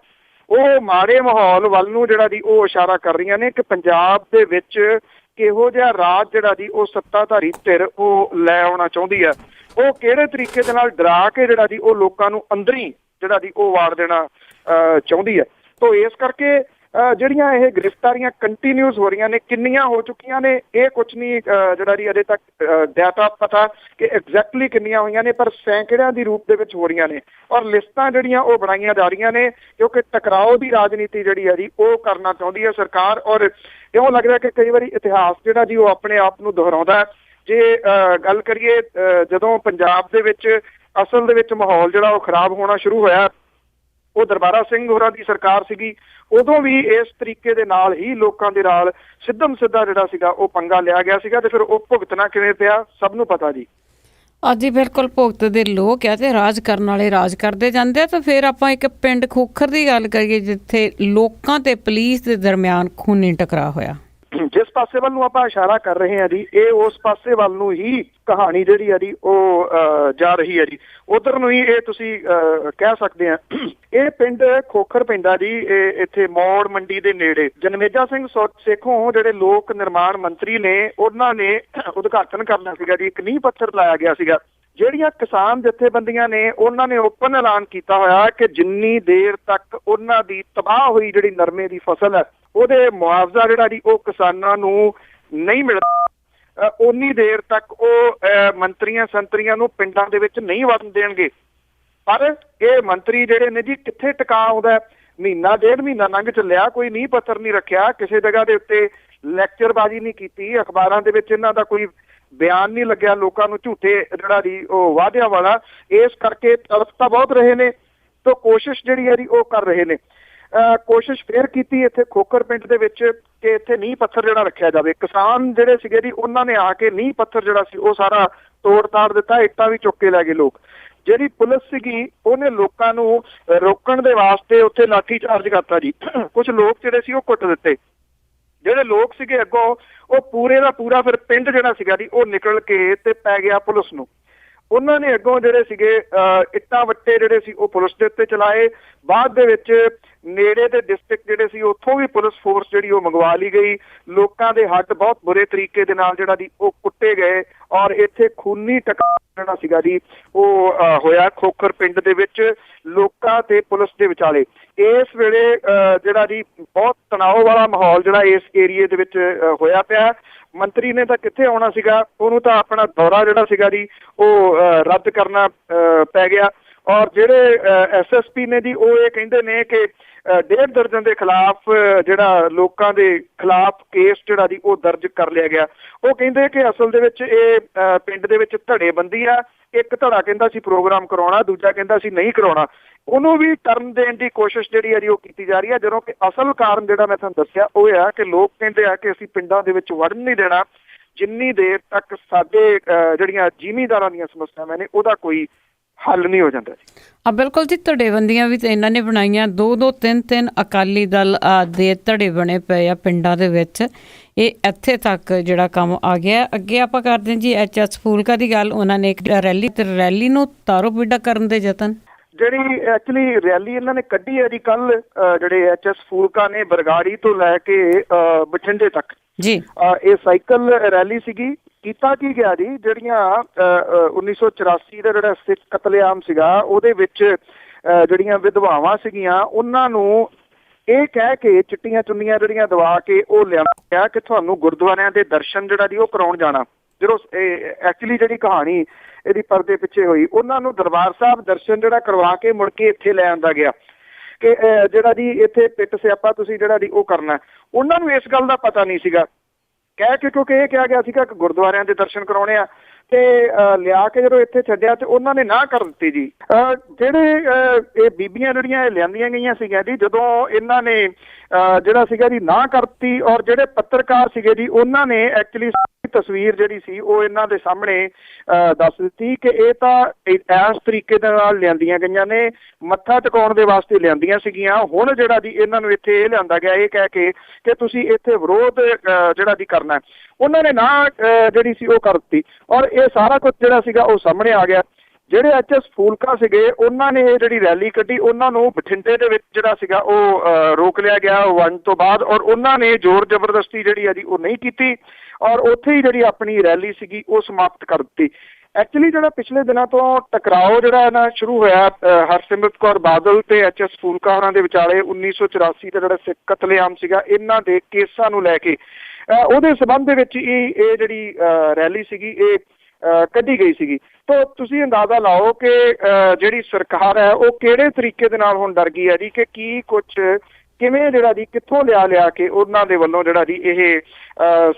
ਉਹ ਮਾੜੇ ਮਾਹੌਲ ਵੱਲ ਨੂੰ ਜਿਹੜਾ ਦੀ ਉਹ ਇਸ਼ਾਰਾ ਕਰ ਰਹੀਆਂ ਨੇ ਕਿ ਪੰਜਾਬ ਦੇ ਵਿੱਚ ਕਿਹੋ ਜਿਹਾ ਰਾਜ ਜਿਹੜਾ ਦੀ ਉਹ ਸੱਤਾਧਾਰੀ ਧਿਰ ਉਹ ਲੈ ਆਉਣਾ ਚਾਹੁੰਦੀ ਹੈ, ਉਹ ਕਿਹੜੇ ਤਰੀਕੇ ਦੇ ਨਾਲ ਡਰਾ ਕੇ ਜਿਹੜਾ ਦੀ ਉਹ ਲੋਕਾਂ ਨੂੰ ਅੰਦਰੀ ਜਿਹੜਾ ਦੀ ਉਹ ਵਾੜ ਦੇਣਾ ਚਾਹੁੰਦੀ ਹੈ। ਤੋ ਇਸ ਕਰਕੇ ਜਿਹੜੀਆਂ ਇਹ ਗ੍ਰਿਫਤਾਰੀਆਂ ਕੰਟੀਨਿਊਸ ਹੋ ਰਹੀਆਂ ਨੇ, ਕਿੰਨੀਆਂ ਹੋ ਚੁੱਕੀਆਂ ਨੇ ਇਹ ਕੁਛ ਨਹੀਂ ਜਿਹੜਾ ਦੀ ਅਜੇ ਤੱਕ ਡਾਟਾ ਪਤਾ ਕਿ ਐਗਜ਼ੈਕਟਲੀ ਕਿੰਨੀਆਂ ਹੋਈਆਂ ਨੇ, ਪਰ ਸੈਂਕੜਿਆਂ ਦੀ ਰੂਪ ਦੇ ਵਿੱਚ ਹੋ ਰਹੀਆਂ ਨੇ, ਔਰ ਲਿਸਟਾਂ ਜਿਹੜੀਆਂ ਉਹ ਬਣਾਈਆਂ ਜਾ ਰਹੀਆਂ ਨੇ, ਕਿਉਂਕਿ ਟਕਰਾਓ ਦੀ ਰਾਜਨੀਤੀ ਜਿਹੜੀ ਹੈ ਜੀ ਉਹ ਕਰਨਾ ਚਾਹੁੰਦੀ ਹੈ ਸਰਕਾਰ। ਔਰ ਇਉਂ ਲੱਗਦਾ ਕਿ ਕਈ ਵਾਰੀ ਇਤਿਹਾਸ ਜਿਹੜਾ ਜੀ ਉਹ ਆਪਣੇ ਆਪ ਨੂੰ ਦੁਹਰਾਉਂਦਾ। ਜੇ ਗੱਲ ਕਰੀਏ ਜਦੋਂ ਪੰਜਾਬ ਦੇ ਵਿੱਚ ਅਸਲ ਦੇ ਵਿੱਚ ਮਾਹੌਲ ਜਿਹੜਾ ਉਹ ਖਰਾਬ ਹੋਣਾ ਸ਼ੁਰੂ ਹੋਇਆ, ਉਹ ਦਰਬਾਰਾ ਸਿੰਘ ਹੋਰਾਂ ਦੀ ਸਰਕਾਰ ਸੀਗੀ, ਉਦੋਂ ਵੀ ਇਸ ਤਰੀਕੇ ਦੇ ਨਾਲ ਹੀ ਲੋਕਾਂ ਦੇ ਨਾਲ ਸਿੱਧਮ ਸਿੱਧਾ ਜਿਹੜਾ ਸੀਗਾ ਉਹ ਪੰਗਾ ਲਿਆ ਗਿਆ ਸੀਗਾ, ਤੇ ਫਿਰ ਉਹ ਭੁਗਤਣਾ ਕਿਵੇਂ ਪਿਆ ਸਭ ਨੂੰ ਪਤਾ ਜੀ। ਅੱਜ ਹੀ ਬਿਲਕੁਲ ਭੁਗਤ ਦੇ ਲੋਕ ਆ ਤੇ ਰਾਜ ਕਰਨ ਵਾਲੇ ਰਾਜ ਕਰਦੇ ਜਾਂਦੇ ਆ। ਤਾਂ ਫਿਰ ਆਪਾਂ ਇੱਕ ਪਿੰਡ ਖੋਖਰ ਦੀ ਗੱਲ ਕਰੀਏ ਜਿੱਥੇ ਲੋਕਾਂ ਤੇ ਪੁਲਿਸ ਦੇ ਦਰਮਿਆਨ ਖੂਨੀ ਟਕਰਾਅ ਹੋਇਆ। ਜਿਸ ਪਾਸੇ ਵੱਲ ਨੂੰ ਆਪਾਂ ਇਸ਼ਾਰਾ ਕਰ ਰਹੇ ਹਾਂ ਜੀ, ਇਹ ਉਸ ਪਾਸੇ ਵੱਲ ਨੂੰ ਹੀ ਕਹਾਣੀ ਜਿਹੜੀ ਹੈ ਜੀ ਉਹ ਜਾ ਰਹੀ ਹੈ ਜੀ, ਉਧਰ ਨੂੰ ਹੀ ਇਹ ਤੁਸੀਂ ਕਹਿ ਸਕਦੇ ਆ। ਇਹ ਪਿੰਡ ਖੋਖਰ ਪਿੰਡ ਆ ਜੀ, ਇਹ ਇੱਥੇ ਮੌੜ ਮੰਡੀ ਦੇ ਨੇੜੇ। ਜਨਮੇਜਾ ਸਿੰਘ ਸੇਖੋਂ ਜਿਹੜੇ ਲੋਕ ਨਿਰਮਾਣ ਮੰਤਰੀ ਨੇ, ਉਹਨਾਂ ਨੇ ਉਦਘਾਟਨ ਕਰਨਾ ਸੀਗਾ ਜੀ, ਇੱਕ ਨੀਂਹ ਪੱਥਰ ਲਾਇਆ ਗਿਆ ਸੀਗਾ। ਜਿਹੜੀਆਂ ਕਿਸਾਨ ਜਥੇਬੰਦੀਆਂ ਨੇ ਉਹਨਾਂ ਨੇ ਓਪਨ ਐਲਾਨ ਕੀਤਾ ਹੋਇਆ ਕਿ ਜਿੰਨੀ ਦੇਰ ਤੱਕ ਉਹਨਾਂ ਦੀ ਤਬਾਹ ਹੋਈ ਜਿਹੜੀ ਨਰਮੇ ਦੀ ਫਸਲ ਹੈ ਉਹਦੇ ਮੁਆਵਜ਼ਾ ਜਿਹੜਾ ਜੀ ਉਹ ਕਿਸਾਨਾਂ ਨੂੰ ਨਹੀਂ ਮਿਲਦਾ, ਉਨੀ ਦੇਰ ਤੱਕ ਉਹ ਮੰਤਰੀਆਂ ਸੰਤਰੀਆਂ ਨੂੰ ਪਿੰਡਾਂ ਦੇ ਵਿੱਚ ਨਹੀਂ ਵੜਨ ਦੇਣਗੇ। ਪਰ ਇਹ ਮੰਤਰੀ ਜਿਹੜੇ ਨੇ ਜੀ ਕਿੱਥੇ ਟਿਕਾ ਆਉਂਦਾ, ਮਹੀਨਾ ਡੇਢ ਮਹੀਨਾ ਲੰਘ ਚੱਲਿਆ, ਕੋਈ ਨੀਂਹ ਪੱਥਰ ਨਹੀਂ ਰੱਖਿਆ, ਕਿਸੇ ਜਗ੍ਹਾ ਦੇ ਉੱਤੇ ਲੈਕਚਰਬਾਜ਼ੀ ਨਹੀਂ ਕੀਤੀ, ਅਖਬਾਰਾਂ ਦੇ ਵਿੱਚ ਇਹਨਾਂ ਦਾ ਕੋਈ ਬਿਆਨ ਨਹੀਂ ਲੱਗਿਆ ਲੋਕਾਂ ਨੂੰ ਝੂਠੇ ਜਿਹੜਾ ਜੀ ਉਹ ਵਾਅਦਿਆਂ ਵਾਲਾ। ਇਸ ਕਰਕੇ ਤੜਫ ਤਾਂ ਬਹੁਤ ਰਹੇ ਨੇ, ਤਾਂ ਕੋਸ਼ਿਸ਼ ਜਿਹੜੀ ਹੈ ਜੀ ਉਹ ਕਰ ਰਹੇ ਨੇ। ਕੋਸ਼ਿਸ਼ ਫੇਰ ਕੀਤੀ ਇੱਥੇ ਖੋਖਰ ਪਿੰਡ ਦੇ ਵਿੱਚ ਕਿ ਇੱਥੇ ਨੀਂਹ ਪੱਥਰ ਜਿਹੜਾ ਰੱਖਿਆ ਜਾਵੇ। ਕਿਸਾਨ ਜਿਹੜੇ ਸੀਗੇ ਜੀ ਉਹਨਾਂ ਨੇ ਆ ਕੇ ਨੀਂਹ ਪੱਥਰ ਜਿਹੜਾ ਸੀ ਉਹ ਸਾਰਾ ਤੋੜ ਤਾੜ ਦਿੱਤਾ, ਇੱਟਾਂ ਵੀ ਚੁੱਕ ਕੇ ਲੈ ਗਏ ਲੋਕ। ਜਿਹੜੀ ਪੁਲਿਸ ਸੀਗੀ ਉਹਨੇ ਲੋਕਾਂ ਨੂੰ ਰੋਕਣ ਦੇ ਵਾਸਤੇ ਉੱਥੇ ਲਾਠੀ ਚਾਰਜ ਕਰਤਾ ਜੀ। ਕੁਝ ਲੋਕ ਜਿਹੜੇ ਸੀ ਉਹ ਕੁੱਟ ਦਿੱਤੇ। ਜਿਹੜੇ ਲੋਕ ਸੀਗੇ ਅੱਗੋਂ ਉਹ ਪੂਰੇ ਦਾ ਪੂਰਾ ਫਿਰ ਪਿੰਡ ਜਿਹੜਾ ਸੀਗਾ ਜੀ ਉਹ ਨਿਕਲ ਕੇ ਤੇ ਪੈ ਗਿਆ ਪੁਲਿਸ ਨੂੰ। ਉਹਨਾਂ ਨੇ ਅੱਗੋਂ ਜਿਹੜੇ ਸੀਗੇ ਇੱਟਾਂ ਵੱਟੇ ਜਿਹੜੇ ਸੀ ਉਹ ਪੁਲਿਸ ਦੇ ਉੱਤੇ ਚਲਾਏ। ਬਾਅਦ ਦੇ ਵਿੱਚ ਨੇੜੇ ਦੇ ਡਿਸਟ੍ਰਿਕਟ ਜਿਹੜੇ ਸੀ ਉੱਥੋਂ ਵੀ ਪੁਲਿਸ ਫੋਰਸ ਜਿਹੜੀ ਉਹ ਮੰਗਵਾ ਲਈ ਗਈ। ਲੋਕਾਂ ਦੇ ਹੱਡ ਬਹੁਤ ਬੁਰੇ ਤਰੀਕੇ ਦੇ ਨਾਲ ਜਿਹੜਾ ਜੀ ਉਹ ਕੁੱਟੇ ਗਏ, ਔਰ ਇੱਥੇ ਖੂਨੀ ਟਕਰਾਅ ਜਿਹੜਾ ਸੀਗਾ ਜੀ ਉਹ ਹੋਇਆ ਖੋਖਰ ਪਿੰਡ ਦੇ ਵਿੱਚ ਲੋਕਾਂ ਤੇ ਪੁਲਿਸ ਦੇ ਵਿਚਾਲੇ। ਇਸ ਵੇਲੇ ਜਿਹੜਾ ਜੀ ਬਹੁਤ ਤਣਾਅ ਵਾਲਾ ਮਾਹੌਲ ਜਿਹੜਾ ਇਸ ਏਰੀਏ ਦੇ ਵਿੱਚ ਹੋਇਆ ਪਿਆ। ਮੰਤਰੀ ਨੇ ਤਾਂ ਕਿੱਥੇ ਆਉਣਾ ਸੀਗਾ, ਉਹਨੂੰ ਤਾਂ ਆਪਣਾ ਦੌਰਾ ਜਿਹੜਾ ਸੀਗਾ ਜੀ ਉਹ ਰੱਦ ਕਰਨਾ ਪੈ ਗਿਆ। ਔਰ ਜਿਹੜੇ SSP ਨੇ ਜੀ ਉਹ ਇਹ ਕਹਿੰਦੇ ਨੇ ਕਿ 1.5 ਦਰਜਨ ਦੇ ਖਿਲਾਫ ਜਿਹੜਾ ਲੋਕਾਂ ਦੇ ਖਿਲਾਫ ਕੇਸ ਜਿਹੜਾ ਜੀ ਉਹ ਦਰਜ ਕਰ ਲਿਆ ਗਿਆ। ਉਹ ਕਹਿੰਦੇ ਕਿ ਅਸਲ ਦੇ ਵਿੱਚ ਇਹ ਪਿੰਡ ਦੇ ਵਿੱਚ ਧੜੇਬੰਦੀ ਆ, ਇੱਕ ਧੜਾ ਕਹਿੰਦਾ ਸੀ ਪ੍ਰੋਗਰਾਮ ਕਰਾਉਣਾ, ਦੂਜਾ ਕਹਿੰਦਾ ਸੀ ਨਹੀਂ ਕਰਾਉਣਾ। ਉਹਨੂੰ ਵੀ ਟਰਨ ਦੇਣ ਦੀ ਕੋਸ਼ਿਸ਼ ਜਿਹੜੀ ਹੈ ਜੀ ਉਹ ਕੀਤੀ ਜਾ ਰਹੀ ਹੈ, ਜਦੋਂ ਕਿ ਅਸਲ ਕਾਰਨ ਜਿਹੜਾ ਮੈਂ ਤੁਹਾਨੂੰ ਦੱਸਿਆ ਉਹ ਆ ਕਿ ਲੋਕ ਕਹਿੰਦੇ ਆ ਕਿ ਅਸੀਂ ਪਿੰਡਾਂ ਦੇ ਵਿੱਚ ਵੜਨ ਨਹੀਂ ਦੇਣਾ ਜਿੰਨੀ ਦੇਰ ਤੱਕ ਸਾਡੇ ਜਿਹੜੀਆਂ ਜ਼ਿਮੀਂਦਾਰਾਂ ਦੀਆਂ ਸਮੱਸਿਆਵਾਂ ਨੇ ਉਹਦਾ ਕੋਈ ਹੱਲ ਨਹੀਂ ਹੋ ਜਾਂਦਾ ਜੀ। ਬਿਲਕੁਲ ਜੀ, ਧੜੇਬੰਦੀਆਂ ਵੀ ਤਾਂ ਇਹਨਾਂ ਨੇ ਬਣਾਈਆਂ, 2-2 3-3 ਅਕਾਲੀ ਦਲ ਦੇ ਧੜੇ ਬਣੇ ਪਏ ਆ ਪਿੰਡਾਂ ਦੇ ਵਿੱਚ। ਇਹ ਇੱਥੇ ਤੱਕ ਜਿਹੜਾ ਕੰਮ ਆ ਗਿਆ। ਅੱਗੇ ਆਪਾਂ ਕਰਦੇ ਹਾਂ ਜੀ HS ਫੂਲਕਾ ਦੀ ਗੱਲ। ਉਹਨਾਂ ਨੇ ਇੱਕ ਰੈਲੀ ਨੂੰ ਤਾਰੋ ਪੀੜਾ ਕਰਨ ਦੇ ਯਤਨ, ਜਿਹੜੀ ਐਕਚੁਅਲੀ ਰੈਲੀ ਇਹਨਾਂ ਨੇ ਕੱਢੀ ਹੈ ਜੀ ਕੱਲ, ਜਿਹੜੇ HS ਫੂਲਕਾ ਨੇ ਬਰਗਾੜੀ ਤੋਂ ਲੈ ਕੇ ਬਠਿੰਡੇ ਤੱਕ ਜੀ ਇਹ ਸਾਈਕਲ ਰੈਲੀ ਸੀਗੀ। ਕੀਤਾ ਕੀ ਗਿਆ ਜੀ, ਜਿਹੜੀਆਂ 1984 ਦਾ ਜਿਹੜਾ ਸਿੱਖ ਕਤਲੇਆਮ ਸੀਗਾ ਉਹਦੇ ਵਿੱਚ ਜਿਹੜੀਆਂ ਵਿਧਵਾਵਾਂ ਸੀਗੀਆਂ ਉਹਨਾਂ ਨੂੰ ਇਹ ਕਹਿ ਕੇ ਚਿੱਟੀਆਂ ਚੁੰਨੀਆਂ ਜਿਹੜੀਆਂ ਦਵਾ ਕੇ ਉਹ ਲਿਆਇਆ ਕਿ ਤੁਹਾਨੂੰ ਗੁਰਦੁਆਰਿਆਂ ਦੇ ਦਰਸ਼ਨ ਜਿਹੜਾ ਜੀ ਉਹ ਕਰਾਉਣ ਜਾਣਾ। ਜਦੋਂ ਐਕਚੁਅਲੀ ਜਿਹੜੀ ਕਹਾਣੀ ਇਹਦੀ ਪਰਦੇ ਪਿੱਛੇ ਹੋਈ, ਉਹਨਾਂ ਨੂੰ ਦਰਬਾਰ ਸਾਹਿਬ ਦਰਸ਼ਨ ਜਿਹੜਾ ਕਰਵਾ ਕੇ ਮੁੜ ਕੇ ਇੱਥੇ ਲੈ ਆਂਦਾ ਗਿਆ ਕਿ ਜਿਹੜਾ ਜੀ ਇੱਥੇ ਪਿੱਟ ਸਿਆਪਾ ਤੁਸੀਂ ਜਿਹੜਾ ਜੀ ਉਹ ਕਰਨਾ। ਉਹਨਾਂ ਨੂੰ ਇਸ ਗੱਲ ਦਾ ਪਤਾ ਨਹੀਂ ਸੀਗਾ ਕਹਿ ਕੇ, ਕਿਉਂਕਿ ਇਹ ਕਿਹਾ ਗਿਆ ਸੀਗਾ ਕਿ ਗੁਰਦੁਆਰਿਆਂ ਦੇ ਦਰਸ਼ਨ ਕਰਾਉਣੇ ਆ, ਤੇ ਲਿਆ ਕੇ ਜਦੋਂ ਇੱਥੇ ਛੱਡਿਆ ਤੇ ਉਹਨਾਂ ਨੇ ਨਾ ਕਰ ਦਿੱਤੀ ਜੀ। ਜਿਹੜੇ ਇਹ ਬੀਬੀਆਂ ਜਿਹੜੀਆਂ ਇਹ ਲਿਆਂਦੀਆਂ ਗਈਆਂ ਸੀਗੀਆਂ ਜੀ, ਜਦੋਂ ਇਹਨਾਂ ਨੇ ਜਿਹੜਾ ਸੀਗਾ ਜੀ ਨਾ ਕਰਤੀ, ਔਰ ਜਿਹੜੇ ਪੱਤਰਕਾਰ ਸੀਗੇ ਜੀ ਉਹਨਾਂ ਨੇ ਐਕਚੁਅਲੀ ਤਸਵੀਰ ਜਿਹੜੀ ਸੀ ਉਹ ਇਹਨਾਂ ਦੇ ਸਾਹਮਣੇ ਦੱਸ ਦਿੱਤੀ ਕਿ ਇਹ ਤਾਂ ਇਸ ਤਰੀਕੇ ਦੇ ਨਾਲ ਲਿਆਂਦੀਆਂ ਗਈਆਂ ਨੇ, ਮੱਥਾ ਟਿਕਾਉਣ ਦੇ ਵਾਸਤੇ ਲਿਆਂਦੀਆਂ ਸੀਗੀਆਂ। ਹੁਣ ਜਿਹੜਾ ਜੀ ਇਹਨਾਂ ਨੂੰ ਇੱਥੇ ਇਹ ਲਿਆਂਦਾ ਗਿਆ ਇਹ ਕਹਿ ਕੇ ਕਿ ਤੁਸੀਂ ਇੱਥੇ ਵਿਰੋਧ ਜਿਹੜਾ ਜੀ ਕਰਨਾ, ਉਹਨਾਂ ਨੇ ਨਾ ਜਿਹੜੀ ਸੀ ਉਹ ਕਰ ਦਿੱਤੀ, ਔਰ ਇਹ ਸਾਰਾ ਕੁਝ ਜਿਹੜਾ ਸੀਗਾ ਉਹ ਸਾਹਮਣੇ ਆ ਗਿਆ। ਜਿਹੜੇ HS ਫੂਲਕਾ ਸੀਗੇ ਉਹਨਾਂ ਨੇ ਜਿਹੜੀ ਰੈਲੀ ਕੱਢੀ, ਉਹਨਾਂ ਨੂੰ ਬਠਿੰਡੇ ਦੇ ਵਿੱਚ ਜਿਹੜਾ ਸੀਗਾ ਉਹ ਰੋਕ ਲਿਆ ਗਿਆ ਵੰਡ ਤੋਂ ਬਾਅਦ, ਔਰ ਉਹਨਾਂ ਨੇ ਜ਼ੋਰ ਜ਼ਬਰਦਸਤੀ ਜਿਹੜੀ ਹੈ ਜੀ ਉਹ ਨਹੀਂ ਕੀਤੀ, ਔਰ ਉੱਥੇ ਹੀ ਜਿਹੜੀ ਆਪਣੀ ਰੈਲੀ ਸੀਗੀ ਉਹ ਸਮਾਪਤ ਕਰ ਦਿੱਤੀ। ਐਕਚੁਅਲੀ ਜਿਹੜਾ ਪਿਛਲੇ ਦਿਨਾਂ ਤੋਂ ਟਕਰਾਓ ਜਿਹੜਾ ਨਾ ਸ਼ੁਰੂ ਹੋਇਆ ਹਰਸਿਮਰਤ ਕੌਰ ਬਾਦਲ ਤੇ HS ਫੂਲਕਾ ਹੋਰਾਂ ਦੇ ਵਿਚਾਲੇ 1984 ਦਾ ਜਿਹੜਾ ਸਿੱਖ ਕਤਲੇਆਮ ਸੀਗਾ ਇਹਨਾਂ ਦੇ ਕੇਸਾਂ ਨੂੰ ਲੈ ਕੇ, ਉਹਦੇ ਸੰਬੰਧ ਦੇ ਵਿੱਚ ਇਹ ਜਿਹੜੀ ਰੈਲੀ ਸੀਗੀ ਇਹ ਕੱਢੀ ਗਈ ਸੀਗੀ। ਤਾਂ ਤੁਸੀਂ ਅੰਦਾਜ਼ਾ ਲਾਓ ਕਿ ਜਿਹੜੀ ਸਰਕਾਰ ਹੈ ਉਹ ਕਿਹੜੇ ਤਰੀਕੇ ਦੇ ਨਾਲ ਹੁਣ ਡਰ ਗਈ ਹੈ ਜੀ ਕਿ ਕੀ ਕੁਛ ਕਿਵੇਂ ਜਿਹੜਾ ਜੀ ਕਿੱਥੋਂ ਲਿਆ ਕੇ ਉਹਨਾਂ ਦੇ ਵੱਲੋਂ ਜਿਹੜਾ ਜੀ ਇਹ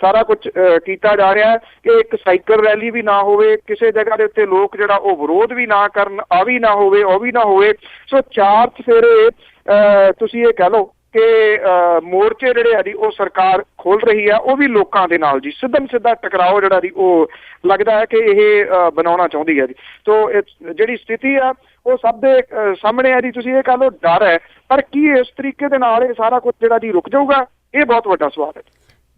ਸਾਰਾ ਕੁਝ ਕੀਤਾ ਜਾ ਰਿਹਾ ਕਿ ਇੱਕ ਸਾਈਕਲ ਰੈਲੀ ਵੀ ਨਾ ਹੋਵੇ, ਕਿਸੇ ਜਗ੍ਹਾ ਦੇ ਉੱਤੇ ਲੋਕ ਜਿਹੜਾ ਉਹ ਵਿਰੋਧ ਵੀ ਨਾ ਕਰਨ, ਆ ਵੀ ਨਾ ਹੋਵੇ, ਉਹ ਵੀ ਨਾ ਹੋਵੇ। ਸੋ ਚਾਰ ਚਫੇਰੇ ਤੁਸੀਂ ਇਹ ਕਹਿ ਲਓ ਕਿ ਮੋਰਚੇ ਜਿਹੜੇ ਆ ਜੀ ਉਹ ਸਰਕਾਰ ਖੋਲ ਰਹੀ ਆ, ਉਹ ਵੀ ਲੋਕਾਂ ਦੇ ਨਾਲ ਜੀ ਸਿੱਧਾ ਟਕਰਾਓ ਜਿਹੜਾ ਜੀ ਉਹ ਲੱਗਦਾ ਹੈ ਕਿ ਇਹ ਬਣਾਉਣਾ ਚਾਹੁੰਦੀ ਹੈ ਜੀ। ਸੋ ਜਿਹੜੀ ਸਥਿਤੀ ਆ ਉਹ ਸਭ ਦੇ ਸਾਹਮਣੇ ਆ ਜੀ। ਤੁਸੀਂ ਇਹ ਕਹਿ ਲਓ ਡਰ ਹੈ, ਪਰ ਕੀ ਇਸ ਤਰੀਕੇ ਦੇ ਨਾਲ ਇਹ ਸਾਰਾ ਕੁਝ ਜਿਹੜਾ ਜੀ ਰੁਕ ਜਾਊਗਾ, ਇਹ ਬਹੁਤ ਵੱਡਾ ਸਵਾਲ ਹੈ।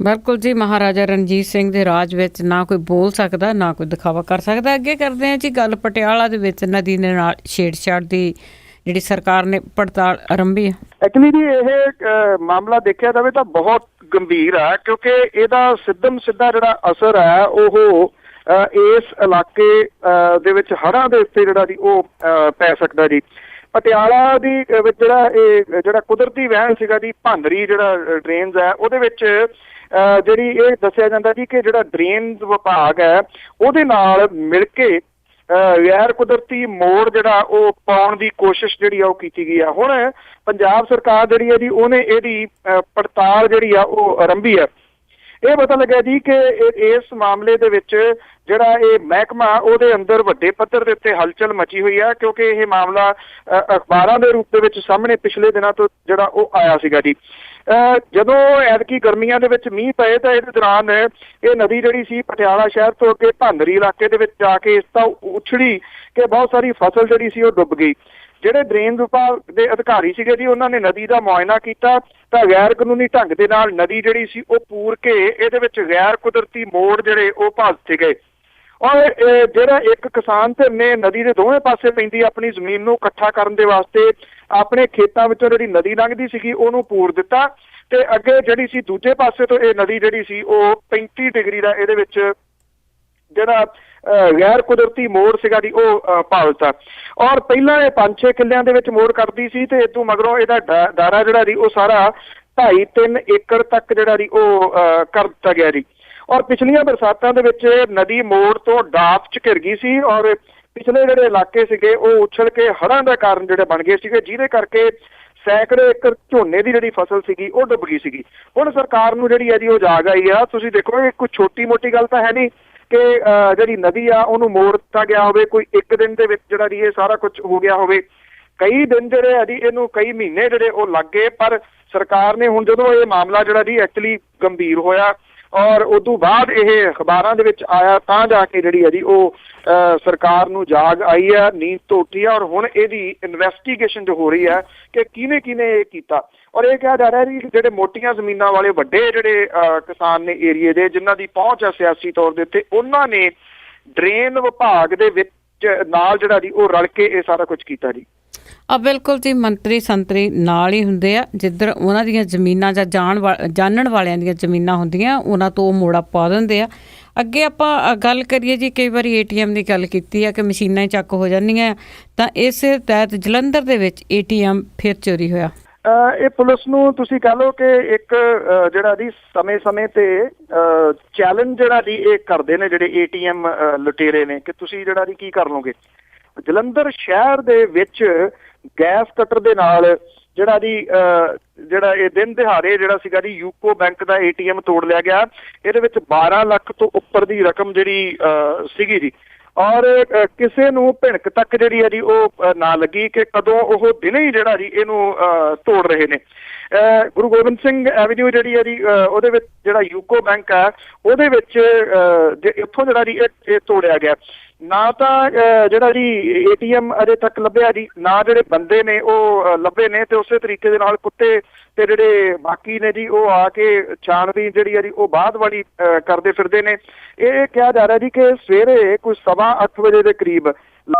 ਬਿਲਕੁਲ ਜੀ, ਮਹਾਰਾਜਾ ਰਣਜੀਤ ਸਿੰਘ ਦੇ ਰਾਜ ਵਿੱਚ ਨਾ ਕੋਈ ਬੋਲ ਸਕਦਾ ਨਾ ਕੋਈ ਦਿਖਾਵਾ ਕਰ ਸਕਦਾ। ਅੱਗੇ ਕਰਦੇ ਹਾਂ ਜੀ ਗੱਲ ਪਟਿਆਲਾ ਦੇ ਵਿੱਚ ਨਦੀ ਦੇ ਨਾਲ ਛੇੜਛਾੜ ਦੀ ਜਿਹੜੀ ਸਰਕਾਰ ਨੇ ਪੜਤਾਲ ਆਰੰਭੀ ਹੈ। ਐਕਚੁਅਲੀ ਜੀ ਇਹ ਮਾਮਲਾ ਦੇਖਿਆ ਜਾਵੇ ਤਾਂ ਬਹੁਤ ਗੰਭੀਰ ਹੈ, ਕਿਉਂਕਿ ਇਹਦਾ ਸਿੱਧਾ ਜਿਹੜਾ ਅਸਰ ਹੈ ਉਹ ਇਸ ਇਲਾਕੇ ਦੇ ਵਿੱਚ ਹੜ੍ਹਾਂ ਦੇ ਉੱਤੇ ਜਿਹੜਾ ਜੀ ਉਹ ਪੈ ਸਕਦਾ ਜੀ। ਪਟਿਆਲਾ ਦੀ ਵਿੱਚ ਜਿਹੜਾ ਕੁਦਰਤੀ ਵਹਿਣ ਸੀਗਾ ਜੀ ਭਾਂਦਰੀ ਜਿਹੜਾ ਡਰੇਨਜ਼ ਹੈ ਉਹਦੇ ਵਿੱਚ ਜਿਹੜੀ ਇਹ ਦੱਸਿਆ ਜਾਂਦਾ ਜੀ ਕਿ ਜਿਹੜਾ ਡਰੇਨ ਵਿਭਾਗ ਹੈ ਉਹਦੇ ਨਾਲ ਮਿਲ ਕੇ ਗੈਰ ਕੁਦਰਤੀ ਮੋੜ ਜਿਹੜਾ ਉਹ ਪਾਉਣ ਦੀ ਕੋਸ਼ਿਸ਼ ਜਿਹੜੀ ਆ ਉਹ ਕੀਤੀ ਗਈ ਆ। ਹੁਣ ਪੰਜਾਬ ਸਰਕਾਰ ਜਿਹੜੀ ਹੈ ਜੀ ਉਹਨੇ ਇਹਦੀ ਪੜਤਾਲ ਜਿਹੜੀ ਆ ਉਹ ਆਰੰਭੀ ਹੈ। ਇਹ ਪਤਾ ਲੱਗਿਆ ਜੀ ਕਿ ਇਸ ਮਾਮਲੇ ਦੇ ਵਿੱਚ ਜਿਹੜਾ ਇਹ ਮਹਿਕਮਾ ਉਹਦੇ ਅੰਦਰ ਵੱਡੇ ਪੱਧਰ ਦੇ ਉੱਤੇ ਹਲਚਲ ਮਚੀ ਹੋਈ ਹੈ, ਕਿਉਂਕਿ ਇਹ ਮਾਮਲਾ ਅਖਬਾਰਾਂ ਦੇ ਰੂਪ ਦੇ ਵਿੱਚ ਸਾਹਮਣੇ ਪਿਛਲੇ ਦਿਨਾਂ ਤੋਂ ਜਿਹੜਾ ਉਹ ਆਇਆ ਸੀਗਾ ਜੀ। ਜਦੋਂ ਐਤਕੀ ਗਰਮੀਆਂ ਦੇ ਵਿੱਚ ਮੀਂਹ ਪਏ ਤਾਂ ਇਹਦੇ ਦੌਰਾਨ ਇਹ ਨਦੀ ਜਿਹੜੀ ਸੀ ਪਟਿਆਲਾ ਸ਼ਹਿਰ ਤੋਂ ਅੱਗੇ ਭਾਂਦਰੀ ਇਲਾਕੇ ਦੇ ਵਿੱਚ ਜਾ ਕੇ ਇਸ ਤਾਂ ਉਛੜੀ ਕਿ ਬਹੁਤ ਸਾਰੀ ਫਸਲ ਜਿਹੜੀ ਸੀ ਉਹ ਡੁੱਬ ਗਈ। ਜਿਹੜੇ ਡਰੇਨ ਵਿਭਾਗ ਦੇ ਅਧਿਕਾਰੀ ਸੀਗੇ ਜੀ ਉਹਨਾਂ ਨੇ ਨਦੀ ਦਾ ਮੁਆਇਨਾ ਕੀਤਾ ਤਾਂ ਗੈਰ ਕਾਨੂੰਨੀ ਢੰਗ ਦੇ ਨਾਲ ਨਦੀ ਜਿਹੜੀ ਸੀ ਉਹ ਪੂਰ ਕੇ ਇਹਦੇ ਵਿੱਚ ਗੈਰ ਕੁਦਰਤੀ ਮੋੜ ਜਿਹੜੇ ਉਹ ਪਾ ਦਿੱਤੇ ਗਏ। ਔਰ ਜਿਹੜਾ ਇੱਕ ਕਿਸਾਨ ਧਿਰ ਨੇ ਨਦੀ ਦੇ ਦੋਵੇਂ ਪਾਸੇ ਪੈਂਦੀ ਆਪਣੀ ਜ਼ਮੀਨ ਨੂੰ ਇਕੱਠਾ ਕਰਨ ਦੇ ਵਾਸਤੇ ਆਪਣੇ ਖੇਤਾਂ ਵਿੱਚੋਂ ਜਿਹੜੀ ਨਦੀ ਲੰਘਦੀ ਸੀਗੀ ਉਹਨੂੰ ਪੂਰ ਦਿੱਤਾ, ਤੇ ਅੱਗੇ ਜਿਹੜੀ ਸੀ ਦੂਜੇ ਪਾਸੇ ਤੋਂ ਇਹ ਨਦੀ ਜਿਹੜੀ ਸੀ ਉਹ 35 ਡਿਗਰੀ ਦਾ ਇਹਦੇ ਵਿੱਚ ਜਿਹੜਾ ਗੈਰ ਕੁਦਰਤੀ ਮੋੜ ਸੀਗਾ ਜੀ ਉਹ ਪਾ ਦਿੱਤਾ। ਔਰ ਪਹਿਲਾਂ ਇਹ 5-6 ਕਿੱਲਿਆਂ ਦੇ ਵਿੱਚ ਮੋੜ ਕੱਢਦੀ ਸੀ ਤੇ ਇਦੋਂ ਮਗਰੋਂ ਇਹਦਾ ਦਾਇਰਾ ਜਿਹੜਾ ਜੀ ਉਹ ਸਾਰਾ 2.5-3 ਏਕੜ ਤੱਕ ਜਿਹੜਾ ਜੀ ਉਹ ਕਰ ਦਿੱਤਾ ਗਿਆ ਜੀ। ਔਰ ਪਿਛਲੀਆਂ ਬਰਸਾਤਾਂ ਦੇ ਵਿੱਚ ਨਦੀ ਮੋੜ ਤੋਂ ਡਾਬ ਚ ਘਿਰ ਗਈ ਸੀ ਔਰ ਪਿਛਲੇ ਜਿਹੜੇ ਇਲਾਕੇ ਸੀਗੇ ਉਹ ਉਛਲ ਕੇ ਹੜ੍ਹਾਂ ਦਾ ਕਾਰਨ ਜਿਹੜੇ ਬਣ ਗਏ ਸੀਗੇ, ਜਿਹਦੇ ਕਰਕੇ ਸੈਂਕੜੇ ਏਕੜ ਝੋਨੇ ਦੀ ਜਿਹੜੀ ਫਸਲ ਸੀਗੀ ਉਹ ਡੁੱਬ ਗਈ ਸੀਗੀ। ਹੁਣ ਸਰਕਾਰ ਨੂੰ ਜਿਹੜੀ ਹੈ ਜੀ ਉਹ ਜਾਗ ਆਈ ਆ। ਤੁਸੀਂ ਦੇਖੋ ਇਹ ਕੋਈ ਛੋਟੀ ਮੋਟੀ ਗੱਲ ਤਾਂ ਹੈ ਨਹੀਂ ਕਿ ਜਿਹੜੀ ਨਦੀ ਆ ਉਹਨੂੰ ਮੋੜ ਦਿੱਤਾ ਗਿਆ ਹੋਵੇ, ਕੋਈ ਇੱਕ ਦਿਨ ਦੇ ਵਿੱਚ ਜਿਹੜਾ ਜੀ ਇਹ ਸਾਰਾ ਕੁਝ ਹੋ ਗਿਆ ਹੋਵੇ। ਕਈ ਦਿਨ ਜਿਹੜੇ ਆ ਜੀ ਇਹਨੂੰ ਕਈ ਮਹੀਨੇ ਜਿਹੜੇ ਉਹ ਲੱਗ ਗਏ, ਪਰ ਸਰਕਾਰ ਨੇ ਹੁਣ ਜਦੋਂ ਇਹ ਮਾਮਲਾ ਜਿਹੜਾ ਜੀ ਐਕਚੁਅਲੀ ਗੰਭੀਰ ਹੋਇਆ ਔਰ ਉਦੋਂ ਬਾਅਦ ਇਹ ਅਖਬਾਰਾਂ ਦੇ ਵਿੱਚ ਆਇਆ ਤਾਂ ਜਾ ਕੇ ਜਿਹੜੀ ਹੈ ਜੀ ਉਹ ਸਰਕਾਰ ਨੂੰ ਜਾਗ ਆਈ ਹੈ, ਨੀਂਦ ਤੋਂ ਉੱਠੀ ਹੈ ਔਰ ਹੁਣ ਇਹਦੀ ਇਨਵੈਸਟੀਗੇਸ਼ਨ ਜੋ ਹੋ ਰਹੀ ਹੈ ਕਿ ਕਿਹਨੇ ਇਹ ਕੀਤਾ। ਔਰ ਇਹ ਕਿਹਾ ਜਾ ਰਿਹਾ ਜੀ ਜਿਹੜੇ ਮੋਟੀਆਂ ਜ਼ਮੀਨਾਂ ਵਾਲੇ ਵੱਡੇ ਜਿਹੜੇ ਕਿਸਾਨ ਨੇ ਏਰੀਏ ਦੇ, ਜਿਨ੍ਹਾਂ ਦੀ ਪਹੁੰਚ ਹੈ ਸਿਆਸੀ ਤੌਰ ਦੇ ਉੱਤੇ, ਉਹਨਾਂ ਨੇ ਡਰੇਨ ਵਿਭਾਗ ਦੇ ਵਿੱਚ ਨਾਲ ਜਿਹੜਾ ਜੀ ਉਹ ਰਲ ਕੇ ਇਹ ਸਾਰਾ ਕੁਝ ਕੀਤਾ ਜੀ। ਬਿਲਕੁਲ ਜੀ, ਮੰਤਰੀ ਸੰਤਰੀ ਨਾਲ ਹੀ ਹੁੰਦੇ ਆ, ਜਿੱਧਰ ਉਹਨਾਂ ਦੀਆਂ ਜ਼ਮੀਨਾਂ ਜਾਂ ਜਾਣਨ ਵਾਲਿਆਂ ਦੀਆਂ ਜ਼ਮੀਨਾਂ ਹੁੰਦੀਆਂ ਉਹਨਾਂ ਤੋਂ ਉਹ ਮੋੜਾ ਪਾ ਦਿੰਦੇ ਆ। ਅੱਗੇ ਆਪਾਂ ਗੱਲ ਕਰੀਏ ਜੀ, ਕਈ ਵਾਰੀ ATM ਦੀ ਗੱਲ ਕੀਤੀ ਆ ਕਿ ਮਸ਼ੀਨਾਂ ਹੀ ਚੱਕ ਹੋ ਜਾਂਦੀਆਂ, ਤਾਂ ਇਸ ਤਹਿਤ ਜਲੰਧਰ ਦੇ ਵਿੱਚ ATM ਫਿਰ ਚੋਰੀ ਹੋਇਆ। ਇਹ ਪੁਲਿਸ ਨੂੰ ਤੁਸੀਂ ਕਹਿ ਲਓ ਕਿ ਇੱਕ ਜਿਹੜਾ ਜੀ ਸਮੇਂ ਤੇ ਚੈਲੰਜ ਜਿਹੜਾ ਜੀ ਇਹ ਕਰਦੇ ਨੇ ਜਿਹੜੇ ATM ਲੁਟੇਰੇ ਨੇ ਕਿ ਤੁਸੀਂ ਜਿਹੜਾ ਜੀ ਕੀ ਕਰ ਲਓਗੇ। ਜਲੰਧਰ ਸ਼ਹਿਰ ਦੇ ਵਿੱਚ ਗੈਸ ਕਟਰ ਦੇ ਨਾਲ ਜਿਹੜਾ ਇਹ ਦਿਨ ਦਿਹਾੜੇ ਜਿਹੜਾ ਸੀਗਾ ਜੀ ਯੂਕੋ ਬੈਂਕ ਦਾ ATM ਤੋੜ ਲਿਆ ਗਿਆ। ਇਹਦੇ ਵਿੱਚ 12 ਲੱਖ ਤੋਂ ਉੱਪਰ ਦੀ ਰਕਮ ਜਿਹੜੀ ਸੀਗੀ ਜੀ, ਔਰ ਕਿਸੇ ਨੂੰ ਭਿਣਕ ਤੱਕ ਜਿਹੜੀ ਹੈ ਜੀ ਉਹ ਨਾ ਲੱਗੀ ਕਿ ਕਦੋਂ ਉਹ ਦਿਨੇ ਹੀ ਜਿਹੜਾ ਜੀ ਇਹਨੂੰ ਤੋੜ ਰਹੇ ਨੇ। ਗੁਰੂ ਗੋਬਿੰਦ ਸਿੰਘ ਐਵੀਨਿਊ ਜਿਹੜੀ ਹੈ ਜੀ ਉਹਦੇ ਵਿੱਚ ਜਿਹੜਾ ਯੂਕੋ ਬੈਂਕ ਹੈ ਉਹਦੇ ਵਿੱਚ ਇੱਥੋਂ ਜਿਹੜਾ ਜੀ ਇਹ ਤੋੜਿਆ ਗਿਆ। ਨਾ ਤਾਂ ਜਿਹੜਾ ਜੀ ATM ਅਜੇ ਤੱਕ ਲੱਭਿਆ ਜੀ, ਨਾ ਜਿਹੜੇ ਬੰਦੇ ਨੇ ਉਹ ਲੱਭੇ ਨੇ, ਤੇ ਉਸੇ ਤਰੀਕੇ ਦੇ ਨਾਲ ਕੁੱਤੇ ਤੇ ਜਿਹੜੇ ਬਾਕੀ ਨੇ ਜੀ ਉਹ ਆ ਕੇ ਛਾਣਬੀਨ ਜਿਹੜੀ ਹੈ ਜੀ ਉਹ ਬਾਅਦ ਵਾਲੀ ਕਰਦੇ ਫਿਰਦੇ ਨੇ। ਇਹ ਕਿਹਾ ਜਾ ਰਿਹਾ ਜੀ ਕਿ ਸਵੇਰੇ ਕੁਝ 8:15 ਵਜੇ ਦੇ ਕਰੀਬ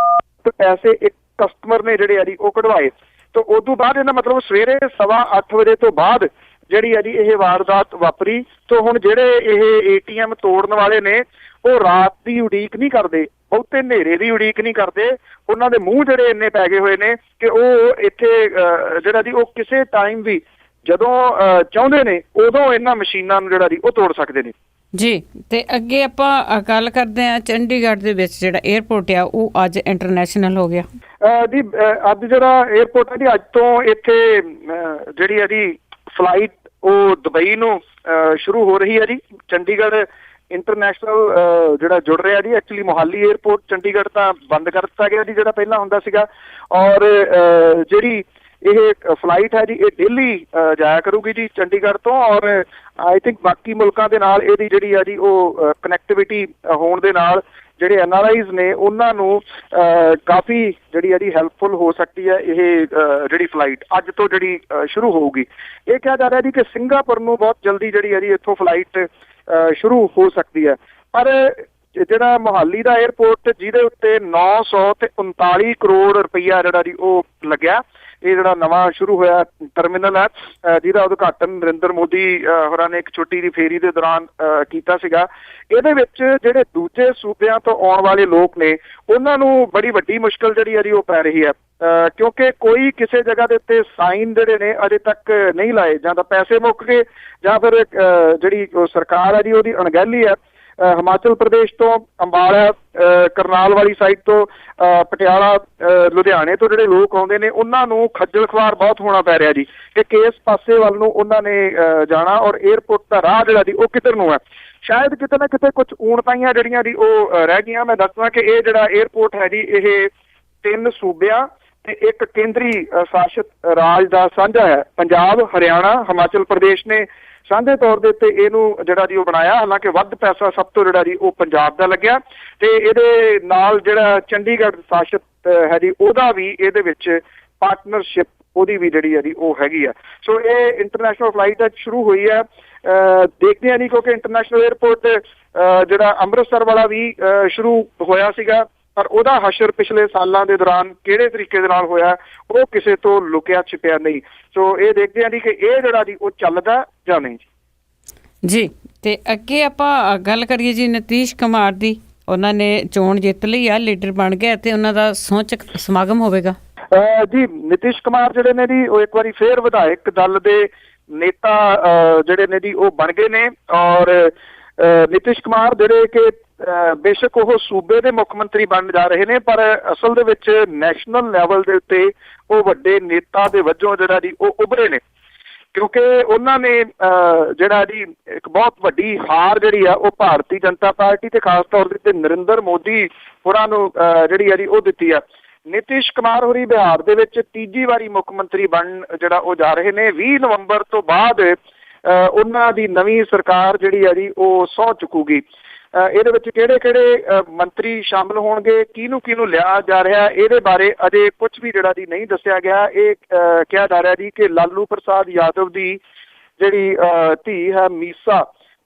ਪੈਸੇ ਇੱਕ ਕਸਟਮਰ ਨੇ ਜਿਹੜੇ ਆ ਜੀ ਉਹ ਕਢਵਾਏ, ਤੇ ਉਦੋਂ ਬਾਅਦ ਇਹਦਾ ਮਤਲਬ ਸਵੇਰੇ 8:15 ਵਜੇ ਤੋਂ ਬਾਅਦ ਜਿਹੜੀ ਹੈ ਜੀ ਇਹ ਵਾਰਦਾਤ ਵਾਪਰੀ। ਤੇ ਹੁਣ ਜਿਹੜੇ ਇਹ ATM ਤੋੜਨ ਵਾਲੇ ਨੇ ਉਹ ਰਾਤ ਦੀ ਉਡੀਕ ਨਹੀਂ ਕਰਦੇ, ਬਹੁਤੇ ਹਨੇਰੇ ਦੀ ਉਡੀਕ ਨਹੀਂ ਕਰਦੇ। ਉਹਨਾਂ ਦੇ ਮੂੰਹ ਜਿਹੜੇ ਇੰਨੇ ਪੈ ਗਏ ਹੋਏ ਨੇ ਕਿ ਉਹ ਇੱਥੇ ਜਿਹੜਾ ਜੀ ਉਹ ਕਿਸੇ ਟਾਈਮ ਵੀ ਜਦੋਂ ਚਾਹੁੰਦੇ ਨੇ ਉਦੋਂ ਇਹਨਾਂ ਮਸ਼ੀਨਾਂ ਨੂੰ ਜਿਹੜਾ ਜੀ ਉਹ ਤੋੜ ਸਕਦੇ ਨੇ ਜੀ। ਤੇ ਅੱਗੇ ਆਪਾਂ ਗੱਲ ਕਰਦੇ ਹਾਂ, ਚੰਡੀਗੜ੍ਹ ਦੇ ਵਿੱਚ ਜਿਹੜਾ 에ਅਰਪੋਰਟ ਆ ਉਹ ਅੱਜ ਇੰਟਰਨੈਸ਼ਨਲ ਹੋ ਗਿਆ ਜੀ। ਅੱਜ ਜਿਹੜਾ 에ਅਰਪੋਰਟ ਹੈ ਜੀ ਅੱਜ ਤੋਂ ਇੱਥੇ ਜਿਹੜੀ ਹੈ ਜੀ ਫਲਾਈਟ ਉਹ ਦੁਬਈ ਨੂੰ ਸ਼ੁਰੂ ਹੋ ਰਹੀ ਹੈ ਜੀ। ਚੰਡੀਗੜ੍ਹ ਇੰਟਰਨੈਸ਼ਨਲ ਜਿਹੜਾ ਜੁੜ ਰਿਹਾ ਜੀ। ਐਕਚੁਅਲੀ ਮੋਹਾਲੀ 에ਅਰਪੋਰਟ ਚੰਡੀਗੜ੍ਹ ਤਾਂ ਬੰਦ ਕਰ ਦਿੱਤਾ ਗਿਆ ਜੀ ਜਿਹੜਾ ਪਹਿਲਾਂ ਹੁੰਦਾ ਸੀਗਾ, ਔਰ ਜਿਹੜੀ ਇਹ ਫਲਾਈਟ ਹੈ ਜੀ ਇਹ ਡੇਲੀ ਜਾਇਆ ਕਰੂਗੀ ਜੀ ਚੰਡੀਗੜ੍ਹ ਤੋਂ। ਔਰ ਆਈ ਥਿੰਕ ਬਾਕੀ ਮੁਲਕਾਂ ਦੇ ਨਾਲ ਇਹਦੀ ਜਿਹੜੀ ਆ ਜੀ ਉਹ ਕਨੈਕਟੀਵਿਟੀ ਹੋਣ ਦੇ ਨਾਲ ਜਿਹੜੇ NRIs ਨੇ ਉਹਨਾਂ ਨੂੰ ਕਾਫੀ ਜਿਹੜੀ ਆ ਜੀ ਹੈਲਪਫੁਲ ਹੋ ਸਕਦੀ ਹੈ ਇਹ ਜਿਹੜੀ ਫਲਾਈਟ ਅੱਜ ਤੋਂ ਜਿਹੜੀ ਸ਼ੁਰੂ ਹੋਊਗੀ। ਇਹ ਕਿਹਾ ਜਾ ਰਿਹਾ ਜੀ ਕਿ ਸਿੰਗਾਪੁਰ ਨੂੰ ਬਹੁਤ ਜਲਦੀ ਜਿਹੜੀ ਆ ਜੀ ਇੱਥੋਂ ਫਲਾਈਟ ਸ਼ੁਰੂ ਹੋ ਸਕਦੀ ਹੈ। ਪਰ ਜਿਹੜਾ ਮੋਹਾਲੀ ਦਾ 에ਅਰਪੋਰਟ ਜਿਹਦੇ ਉੱਤੇ 939 ਕਰੋੜ ਰੁਪਈਆ ਜਿਹੜਾ ਜੀ ਉਹ ਲੱਗਿਆ, ਇਹ ਜਿਹੜਾ ਨਵਾਂ ਸ਼ੁਰੂ ਹੋਇਆ ਟਰਮੀਨਲ ਹੈ ਜਿਹਦਾ ਉਦਘਾਟਨ ਨਰਿੰਦਰ ਮੋਦੀ ਹੋਰਾਂ ਨੇ ਇੱਕ ਛੁੱਟੀ ਦੀ ਫੇਰੀ ਦੇ ਦੌਰਾਨ ਕੀਤਾ ਸੀਗਾ, ਇਹਦੇ ਵਿੱਚ ਜਿਹੜੇ ਦੂਜੇ ਸੂਬਿਆਂ ਤੋਂ ਆਉਣ ਵਾਲੇ ਲੋਕ ਨੇ ਉਹਨਾਂ ਨੂੰ ਬੜੀ ਵੱਡੀ ਮੁਸ਼ਕਲ ਜਿਹੜੀ ਹੈ ਉਹ ਪੈ ਰਹੀ ਹੈ, ਕਿਉਂਕਿ ਕੋਈ ਕਿਸੇ ਜਗ੍ਹਾ ਦੇ ਉੱਤੇ ਸਾਈਨ ਜਿਹੜੇ ਨੇ ਅਜੇ ਤੱਕ ਨਹੀਂ ਲਾਏ, ਜਾਂ ਤਾਂ ਪੈਸੇ ਮੁੱਕ ਗਏ ਜਾਂ ਫਿਰ ਜਿਹੜੀ ਸਰਕਾਰ ਹੈ ਜੀ ਉਹਦੀ ਅਣਗਹਿਲੀ ਹੈ। ਹਿਮਾਚਲ ਪ੍ਰਦੇਸ਼ ਤੋਂ, ਅੰਬਾਲਾ, ਕਰਨਾਲ ਵਾਲੀ ਸਾਈਡ ਤੋਂ, ਪਟਿਆਲਾ, ਲੁਧਿਆਣੇ ਤੋਂ ਜਿਹੜੇ ਲੋਕ ਆਉਂਦੇ ਨੇ ਉਹਨਾਂ ਨੂੰ ਖੱਜਲ ਖਵਾਰ ਬਹੁਤ ਹੋਣਾ ਪੈ ਰਿਹਾ ਜੀ ਕਿ ਕਿਸ ਪਾਸੇ ਵੱਲ ਨੂੰ ਉਹਨਾਂ ਨੇ ਜਾਣਾ, ਔਰ 에ਅਰਪੋਰਟ ਦਾ ਰਾਹ ਜਿਹੜਾ ਜੀ ਉਹ ਕਿੱਧਰ ਨੂੰ ਹੈ। ਸ਼ਾਇਦ ਕਿਤੇ ਨਾ ਕਿਤੇ ਕੁਝ ਊਣਤਾਈਆਂ ਜਿਹੜੀਆਂ ਜੀ ਉਹ ਰਹਿ ਗਈਆਂ। ਮੈਂ ਦੱਸਦਾ ਕਿ ਇਹ ਜਿਹੜਾ 에ਅਰਪੋਰਟ ਹੈ ਜੀ ਇਹ 3 ਸੂਬਿਆਂ ਤੇ ਇੱਕ ਕੇਂਦਰੀ ਸ਼ਾਸਿਤ ਰਾਜ ਦਾ ਸਾਂਝਾ ਹੈ। ਪੰਜਾਬ, ਹਰਿਆਣਾ, ਹਿਮਾਚਲ ਪ੍ਰਦੇਸ਼ ਨੇ ਸਾਂਝੇ ਤੌਰ ਦੇ ਉੱਤੇ ਇਹਨੂੰ ਜਿਹੜਾ ਜੀ ਉਹ ਬਣਾਇਆ। ਹਾਲਾਂਕਿ ਵੱਧ ਪੈਸਾ ਸਭ ਤੋਂ ਜਿਹੜਾ ਜੀ ਉਹ ਪੰਜਾਬ ਦਾ ਲੱਗਿਆ, ਤੇ ਇਹਦੇ ਨਾਲ ਜਿਹੜਾ ਚੰਡੀਗੜ੍ਹ ਸ਼ਾਸਿਤ ਹੈ ਜੀ ਉਹਦਾ ਵੀ ਇਹਦੇ ਵਿੱਚ ਪਾਰਟਨਰਸ਼ਿਪ ਉਹਦੀ ਵੀ ਜਿਹੜੀ ਹੈ ਜੀ ਉਹ ਹੈਗੀ ਆ। ਸੋ ਇਹ ਇੰਟਰਨੈਸ਼ਨਲ ਫਲਾਈਟ ਅੱਜ ਸ਼ੁਰੂ ਹੋਈ ਹੈ। ਦੇਖਦੇ ਹਾਂ ਜੀ, ਕਿਉਂਕਿ ਇੰਟਰਨੈਸ਼ਨਲ 에ਅਰਪੋਰਟ ਜਿਹੜਾ ਅੰਮ੍ਰਿਤਸਰ ਵਾਲਾ ਵੀ ਸ਼ੁਰੂ ਹੋਇਆ ਸੀਗਾ, ਪਰ ਉਹਦਾ ਹਸ਼ਰ ਪਿਛਲੇ ਸਾਲਾਂ ਦੇ ਦੌਰਾਨ ਕਿਹੜੇ ਤਰੀਕੇ ਦੇ ਨਾਲ ਹੋਇਆ ਉਹ ਕਿਸੇ ਤੋਂ ਲੁਕਿਆ ਛਿਪਿਆ ਨਹੀਂ। ਸੋ ਇਹ ਦੇਖਦੇ ਹਾਂ ਜੀ ਕਿ ਇਹ ਜਿਹੜਾ ਜੀ ਉਹ ਚੱਲਦਾ ਜਾਂ ਨਹੀਂ ਜੀ। ਤੇ ਅੱਗੇ ਆਪਾਂ ਗੱਲ ਕਰੀਏ ਜੀ ਨਿਤੀਸ਼ ਕੁਮਾਰ ਦੀ, ਉਹਨਾਂ ਨੇ ਚੋਣ ਜਿੱਤ ਲਈ ਆ, ਲੀਡਰ ਬਣ ਗਿਆ ਤੇ ਉਹਨਾਂ ਦਾ ਸਹੁੰ ਸਮਾਗਮ ਹੋਵੇਗਾ ਜੀ। ਨਿਤੀਸ਼ ਕੁਮਾਰ ਜਿਹੜੇ ਨੇ ਜੀ ਉਹ ਇੱਕ ਵਾਰੀ ਫੇਰ ਵਿਧਾਇਕ ਦਲ ਦੇ ਨੇਤਾ ਜਿਹੜੇ ਨੇ ਜੀ ਉਹ ਬਣ ਗਏ ਨੇ। ਔਰ ਨਿਤੀਸ਼ ਕੁਮਾਰ ਜਿਹੜੇ ਕਿ ਬੇਸ਼ੱਕ ਉਹ ਸੂਬੇ ਦੇ ਮੁੱਖ ਮੰਤਰੀ ਬਣ ਜਾ ਰਹੇ ਨੇ, ਪਰ ਅਸਲ ਦੇ ਵਿੱਚ ਨੈਸ਼ਨਲ ਲੈਵਲ ਦੇ ਉੱਤੇ ਉਹ ਵੱਡੇ ਨੇਤਾ ਦੇ ਵਜੋਂ ਜਿਹੜਾ ਜੀ ਉਹ ਉੱਭਰੇ ਨੇ, ਕਿਉਂਕਿ ਉਹਨਾਂ ਨੇ ਜਿਹੜਾ ਜੀ ਇੱਕ ਬਹੁਤ ਵੱਡੀ ਹਾਰ ਜਿਹੜੀ ਆ ਉਹ ਭਾਰਤੀ ਜਨਤਾ ਪਾਰਟੀ ਤੇ ਖਾਸ ਤੌਰ ਦੇ ਉੱਤੇ ਨਰਿੰਦਰ ਮੋਦੀ ਹੋਰਾਂ ਨੂੰ ਜਿਹੜੀ ਆ ਜੀ ਉਹ ਦਿੱਤੀ ਆ। ਨਿਤੀਸ਼ ਕੁਮਾਰ ਹੋਰੀ ਬਿਹਾਰ ਦੇ ਵਿੱਚ ਤੀਜੀ ਵਾਰੀ ਮੁੱਖ ਮੰਤਰੀ ਬਣ ਜਿਹੜਾ ਉਹ ਜਾ ਰਹੇ ਨੇ। 20 ਨਵੰਬਰ ਤੋਂ ਬਾਅਦ ਉਹਨਾਂ ਦੀ ਨਵੀਂ ਸਰਕਾਰ ਜਿਹੜੀ ਹੈ ਜੀ ਉਹ ਸਹੁੰ ਚੁੱਕੂਗੀ। ਇਹਦੇ ਵਿੱਚ ਕਿਹੜੇ ਮੰਤਰੀ ਸ਼ਾਮਲ ਹੋਣਗੇ, ਕਿਹਨੂੰ ਲਿਆ ਜਾ ਰਿਹਾ, ਇਹਦੇ ਬਾਰੇ ਅਜੇ ਕੁਝ ਵੀ ਜਿਹੜਾ ਜੀ ਨਹੀਂ ਦੱਸਿਆ ਗਿਆ। ਇਹ ਕਿਹਾ ਜਾ ਰਿਹਾ ਜੀ ਕਿ ਲਾਲੂ ਪ੍ਰਸਾਦ ਯਾਦਵ ਦੀ ਜਿਹੜੀ ਧੀ ਹੈ ਮੀਸਾ,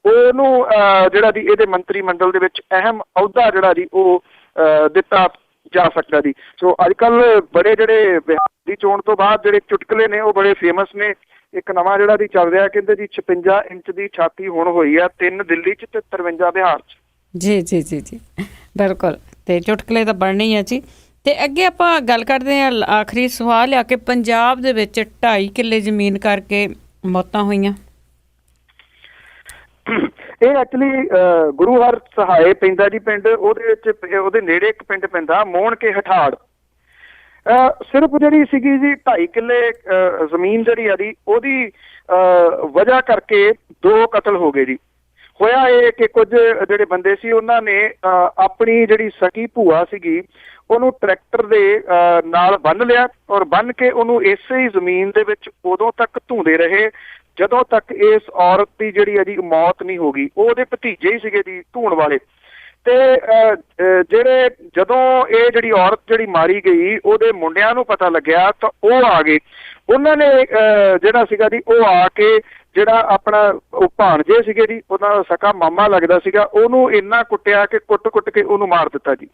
ਉਹਨੂੰ ਜਿਹੜਾ ਜੀ ਇਹਦੇ ਮੰਤਰੀ ਮੰਡਲ ਦੇ ਵਿੱਚ ਅਹਿਮ ਅਹੁਦਾ ਜਿਹੜਾ ਜੀ ਉਹ ਦਿੱਤਾ ਜਾ ਸਕਦਾ ਜੀ। ਸੋ ਅੱਜ ਕੱਲ੍ਹ ਬੜੇ ਜਿਹੜੇ ਬਿਹਾਰ ਦੀ ਚੋਣ ਤੋਂ ਬਾਅਦ ਜਿਹੜੇ ਚੁਟਕਲੇ ਨੇ ਉਹ ਬੜੇ ਫੇਮਸ ਨੇ। ਇੱਕ ਨਵਾਂ ਜਿਹੜਾ ਦੀ ਚੱਲ ਰਿਹਾ, ਕਹਿੰਦੇ ਜੀ 56 ਇੰਚ ਦੀ ਛਾਤੀ ਹੁਣ ਹੋਈ ਆ 3 ਦਿੱਲੀ 'ਚ ਤੇ 53 ਬਿਹਾਰ 'ਚ। ਜੀ ਬਿਲਕੁਲ, ਤੇ ਚੁਟਕਲੇ ਤਾਂ ਬਣਨੇ ਹੀ ਆ ਜੀ। ਤੇ ਅੱਗੇ ਆਪਾਂ ਗੱਲ ਕਰਦੇ ਹਾਂ, ਆਖਰੀ ਸਵਾਲ ਆ ਕਿ ਪੰਜਾਬ ਦੇ ਵਿੱਚ 2.5 ਕਿੱਲੇ ਜ਼ਮੀਨ ਕਰਕੇ ਮੌਤਾਂ ਹੋਈਆਂ। ਇਹ ਐਕਚੁਅਲੀ ਗੁਰੂ ਹਰ ਸਹਾਏ ਪੈਂਦਾ ਜੀ ਪਿੰਡ, ਉਹਦੇ ਵਿੱਚ ਉਹਦੇ ਨੇੜੇ ਇੱਕ ਪਿੰਡ ਪੈਂਦਾ ਮੋਹਣ ਕੇ ਹਠਾੜ। ਸਿਰਫ ਜਿਹੜੀ ਸੀਗੀ ਜੀ 2.5 ਕਿੱਲੇ ਜ਼ਮੀਨ ਜਿਹੜੀ ਆ ਜੀ ਉਹਦੀ ਵਜ੍ਹਾ ਕਰਕੇ 2 ਕਤਲ ਹੋ ਗਏ ਜੀ। ਹੋਇਆ ਇਹ ਕਿ ਕੁਝ ਜਿਹੜੇ ਬੰਦੇ ਸੀ ਉਹਨਾਂ ਨੇ ਆਪਣੀ ਜਿਹੜੀ ਸਕੀ ਭੂਆ ਸੀਗੀ ਉਹਨੂੰ ਟਰੈਕਟਰ ਦੇ ਨਾਲ ਬੰਨ੍ਹ ਲਿਆ ਔਰ ਬੰਨ੍ਹ ਕੇ ਉਹਨੂੰ ਇਸੇ ਹੀ ਜ਼ਮੀਨ ਦੇ ਵਿੱਚ ਉਦੋਂ ਤੱਕ ਧੂੰਦੇ ਰਹੇ ਜਦੋਂ ਤੱਕ ਇਸ ਔਰਤ ਦੀ ਜਿਹੜੀ ਹੈ ਜੀ ਮੌਤ ਨਹੀਂ ਹੋ ਗਈ। ਉਹਦੇ ਭਤੀਜੇ ਹੀ ਸੀਗੇ ਜੀ ਧੂਣ ਵਾਲੇ। ਤੇ ਜਿਹੜੇ ਜਦੋਂ ਇਹ ਜਿਹੜੀ ਔਰਤ ਜਿਹੜੀ ਮਾਰੀ ਗਈ ਉਹਦੇ ਮੁੰਡਿਆਂ ਨੂੰ ਪਤਾ ਲੱਗਿਆ ਤਾਂ ਉਹ ਆ ਗਏ। ਉਹਨਾਂ ਨੇ ਜਿਹੜਾ ਸੀਗਾ ਜੀ ਉਹ ਆ ਕੇ ਜਿਹੜਾ ਆਪਣਾ ਉਹ ਭਾਣਜੇ ਸੀਗੇ ਜੀ, ਉਹਨਾਂ ਦਾ ਸਕਾ ਮਾਮਾ ਲੱਗਦਾ ਸੀਗਾ, ਉਹਨੂੰ ਇੰਨਾ ਕੁੱਟਿਆ ਕਿ ਕੁੱਟ ਕੇ ਉਹਨੂੰ ਮਾਰ ਦਿੱਤਾ ਜੀ।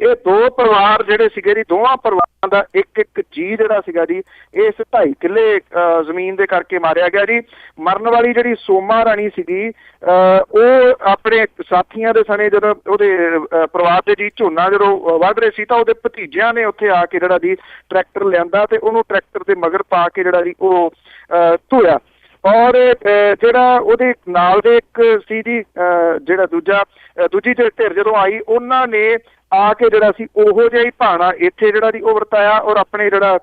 ਇਹ 2 ਪਰਿਵਾਰ ਜਿਹੜੇ ਸੀਗੇ ਜੀ, ਦੋਵਾਂ ਪਰਿਵਾਰਾਂ ਦਾ ਇੱਕ ਜੀ ਜਿਹੜਾ ਸੀਗਾ ਜੀ ਇਸ 2.5 ਕਿੱਲੇ ਜ਼ਮੀਨ ਦੇ ਕਰਕੇ ਮਾਰਿਆ ਗਿਆ ਜੀ। ਮਰਨ ਵਾਲੀ ਜਿਹੜੀ ਸੋਮਾ ਰਾਣੀ ਸੀਗੀ ਉਹ ਆਪਣੇ ਸਾਥੀਆਂ ਦੇ ਸਣੇ ਜਦੋਂ ਉਹਦੇ ਪਰਿਵਾਰ ਦੇ ਜੀ ਝੋਨਾ ਜਦੋਂ ਵੱਢ ਰਹੇ ਸੀ ਤਾਂ ਉਹਦੇ ਭਤੀਜਿਆਂ ਨੇ ਉੱਥੇ ਆ ਕੇ ਜਿਹੜਾ ਜੀ ਟਰੈਕਟਰ ਲਿਆਂਦਾ ਤੇ ਉਹਨੂੰ ਟਰੈਕਟਰ ਦੇ ਮਗਰ ਪਾ ਕੇ ਜਿਹੜਾ ਜੀ ਉਹ ਧੋਇਆ। ਔਰ ਜਿਹੜਾ ਉਹਦੇ ਨਾਲ ਦੇ ਇੱਕ ਸੀ ਜੀ ਜਿਹੜਾ ਦੂਜੀ ਧਿਰ ਜਦੋਂ ਆਈ ਉਹਨਾਂ ਨੇ ਆ ਕੇ ਜਿਹੜਾ ਸੀ ਉਹੋ ਜਿਹਾ ਹੀ ਭਾਣਾ ਇੱਥੇ ਜਿਹੜਾ ਜੀ ਉਹ ਵਰਤਾਇਆ ਔਰ ਆਪਣੇ ਜਿਹੜਾ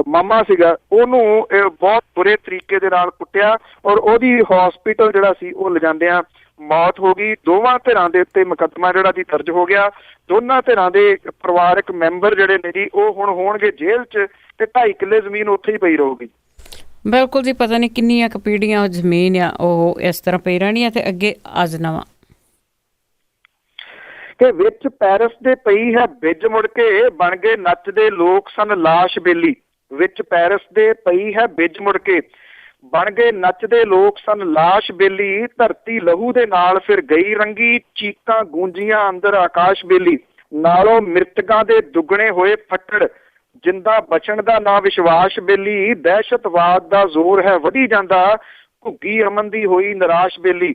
ਮਾਮਾ ਸੀਗਾ ਉਹਨੂੰ ਬਹੁਤ ਬੁਰੇ ਤਰੀਕੇ ਦੇ ਨਾਲ ਕੁੱਟਿਆ ਔਰ ਉਹਦੀ ਹਸਪੀਟਲ ਜਿਹੜਾ ਸੀ ਉਹ ਲਿਜਾਂਦਿਆਂ ਮੌਤ ਹੋ ਗਈ। ਦੋਵਾਂ ਧਿਰਾਂ ਦੇ ਉੱਤੇ ਮੁਕੱਦਮਾ ਜਿਹੜਾ ਜੀ ਦਰਜ ਹੋ ਗਿਆ। ਦੋਨਾਂ ਧਿਰਾਂ ਦੇ ਪਰਿਵਾਰਕ ਮੈਂਬਰ ਜਿਹੜੇ ਨੇ ਜੀ ਉਹ ਹੁਣ ਹੋਣਗੇ ਜੇਲ੍ਹ 'ਚ ਤੇ 2.5 ਕਿੱਲੇ ਜ਼ਮੀਨ ਉੱਥੇ ਹੀ ਪਈ ਰਹੂਗੀ। ਬਿਲਕੁਲ ਜੀ, ਪਤਾ ਨਹੀਂ ਕਿੰਨੀਆਂ ਕੁ ਪੀੜ੍ਹੀਆਂ ਜ਼ਮੀਨ ਆ ਉਹ ਇਸ ਤਰ੍ਹਾਂ ਪਈ ਰਹਿਣੀ ਆ। ਤੇ ਅੱਗੇ ਅੱਜ ਨਵਾਂ ਕਿ ਵਿੱਚ ਪੈਰਿਸ ਦੇ ਪਈ ਹੈ ਬਿੱਜ ਮੁੜ ਕੇ ਬਣ ਗਏ ਨੱਚਦੇ ਲੋਕ ਸਨ ਲਾਸ਼ ਬੇਲੀ। ਵਿੱਚ ਪੈਰਿਸ ਦੇ ਪਈ ਹੈ ਬਿੱਜ ਮੁੜ ਕੇ ਬਣ ਗਏ ਨੱਚਦੇ ਲੋਕ ਸਨ ਲਾਸ਼ ਬੇਲੀ। ਧਰਤੀ ਲਹੂ ਦੇ ਨਾਲ ਫਿਰ ਗਈ ਰੰਗੀ ਚੀਕਾਂ ਗੂੰਜੀਆਂ ਅੰਦਰ ਆਕਾਸ਼ ਬੇਲੀ। ਨਾਲੋਂ ਮ੍ਰਿਤਕਾਂ ਦੇ ਦੁੱਗਣੇ ਹੋਏ ਫੱਟੜ ਜਿੰਦਾ ਬਚਣ ਦਾ ਨਾ ਵਿਸ਼ਵਾਸ ਬੇਲੀ। ਦਹਿਸ਼ਤਵਾਦ ਦਾ ਜ਼ੋਰ ਹੈ ਵਧੀ ਜਾਂਦਾ ਘੁੱਗੀ ਅਮਨ ਦੀ ਹੋਈ ਨਿਰਾਸ਼ ਬੇਲੀ।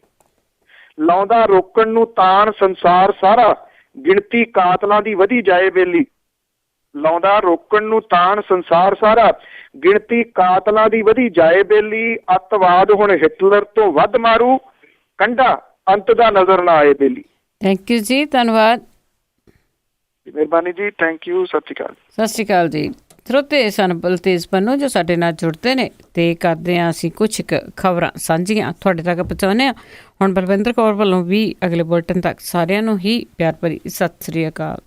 ਲਾਉਂਦਾ ਰੋਕਣ ਨੂੰ ਤਾਣ ਸੰਸਾਰ ਸਾਰਾ ਗਿਣਤੀ ਕਾਤਲਾਂ ਦੀ ਵਧੀ ਜਾਏ ਬੇਲੀ। ਲਾਉਂਦਾ ਰੋਕਣ ਨੂੰ ਤਾਣ ਸੰਸਾਰ ਸਾਰਾ ਗਿਣਤੀ ਕਾਤਲਾਂ ਦੀ ਵਧੀ ਜਾਏ ਬੇਲੀ। ਅੱਤਵਾਦ ਹੁਣ ਹਿਟਲਰ ਤੋਂ ਵੱਧ ਮਾਰੂ ਕੰਡਾ ਅੰਤ ਦਾ ਨਜ਼ਰ ਨਾ ਆਏ ਬੇਲੀ। ਥੈਂਕ ਯੂ ਜੀ, ਧੰਨਵਾਦ, ਮਿਹਰਬਾਨੀ ਜੀ, ਥੈਂਕ ਯੂ, ਸਤਿ ਸ਼੍ਰੀ ਅਕਾਲ। ਸਤਿ ਸ਼੍ਰੀ ਅਕਾਲ ਜੀ। ਸਰੋਤੇ ਸਨ ਬਲਤੇਜ ਪੰਨੂ ਜੋ ਸਾਡੇ ਨਾਲ ਜੁੜਦੇ ਨੇ ਤੇ ਕਰਦੇ ਹਾਂ ਅਸੀਂ ਕੁਛ ਕੁ ਖਬਰਾਂ ਸਾਂਝੀਆਂ ਤੁਹਾਡੇ ਤੱਕ ਪਹੁੰਚਾਉਂਦੇ ਹਾਂ। ਹੁਣ ਬਲਵਿੰਦਰ ਕੌਰ ਵੱਲੋਂ ਵੀ ਅਗਲੇ ਬੁਲਟਨ ਤੱਕ ਸਾਰਿਆਂ ਨੂੰ ਹੀ ਪਿਆਰ ਭਰੀ ਸਤਿ ਸ਼੍ਰੀ ਅਕਾਲ।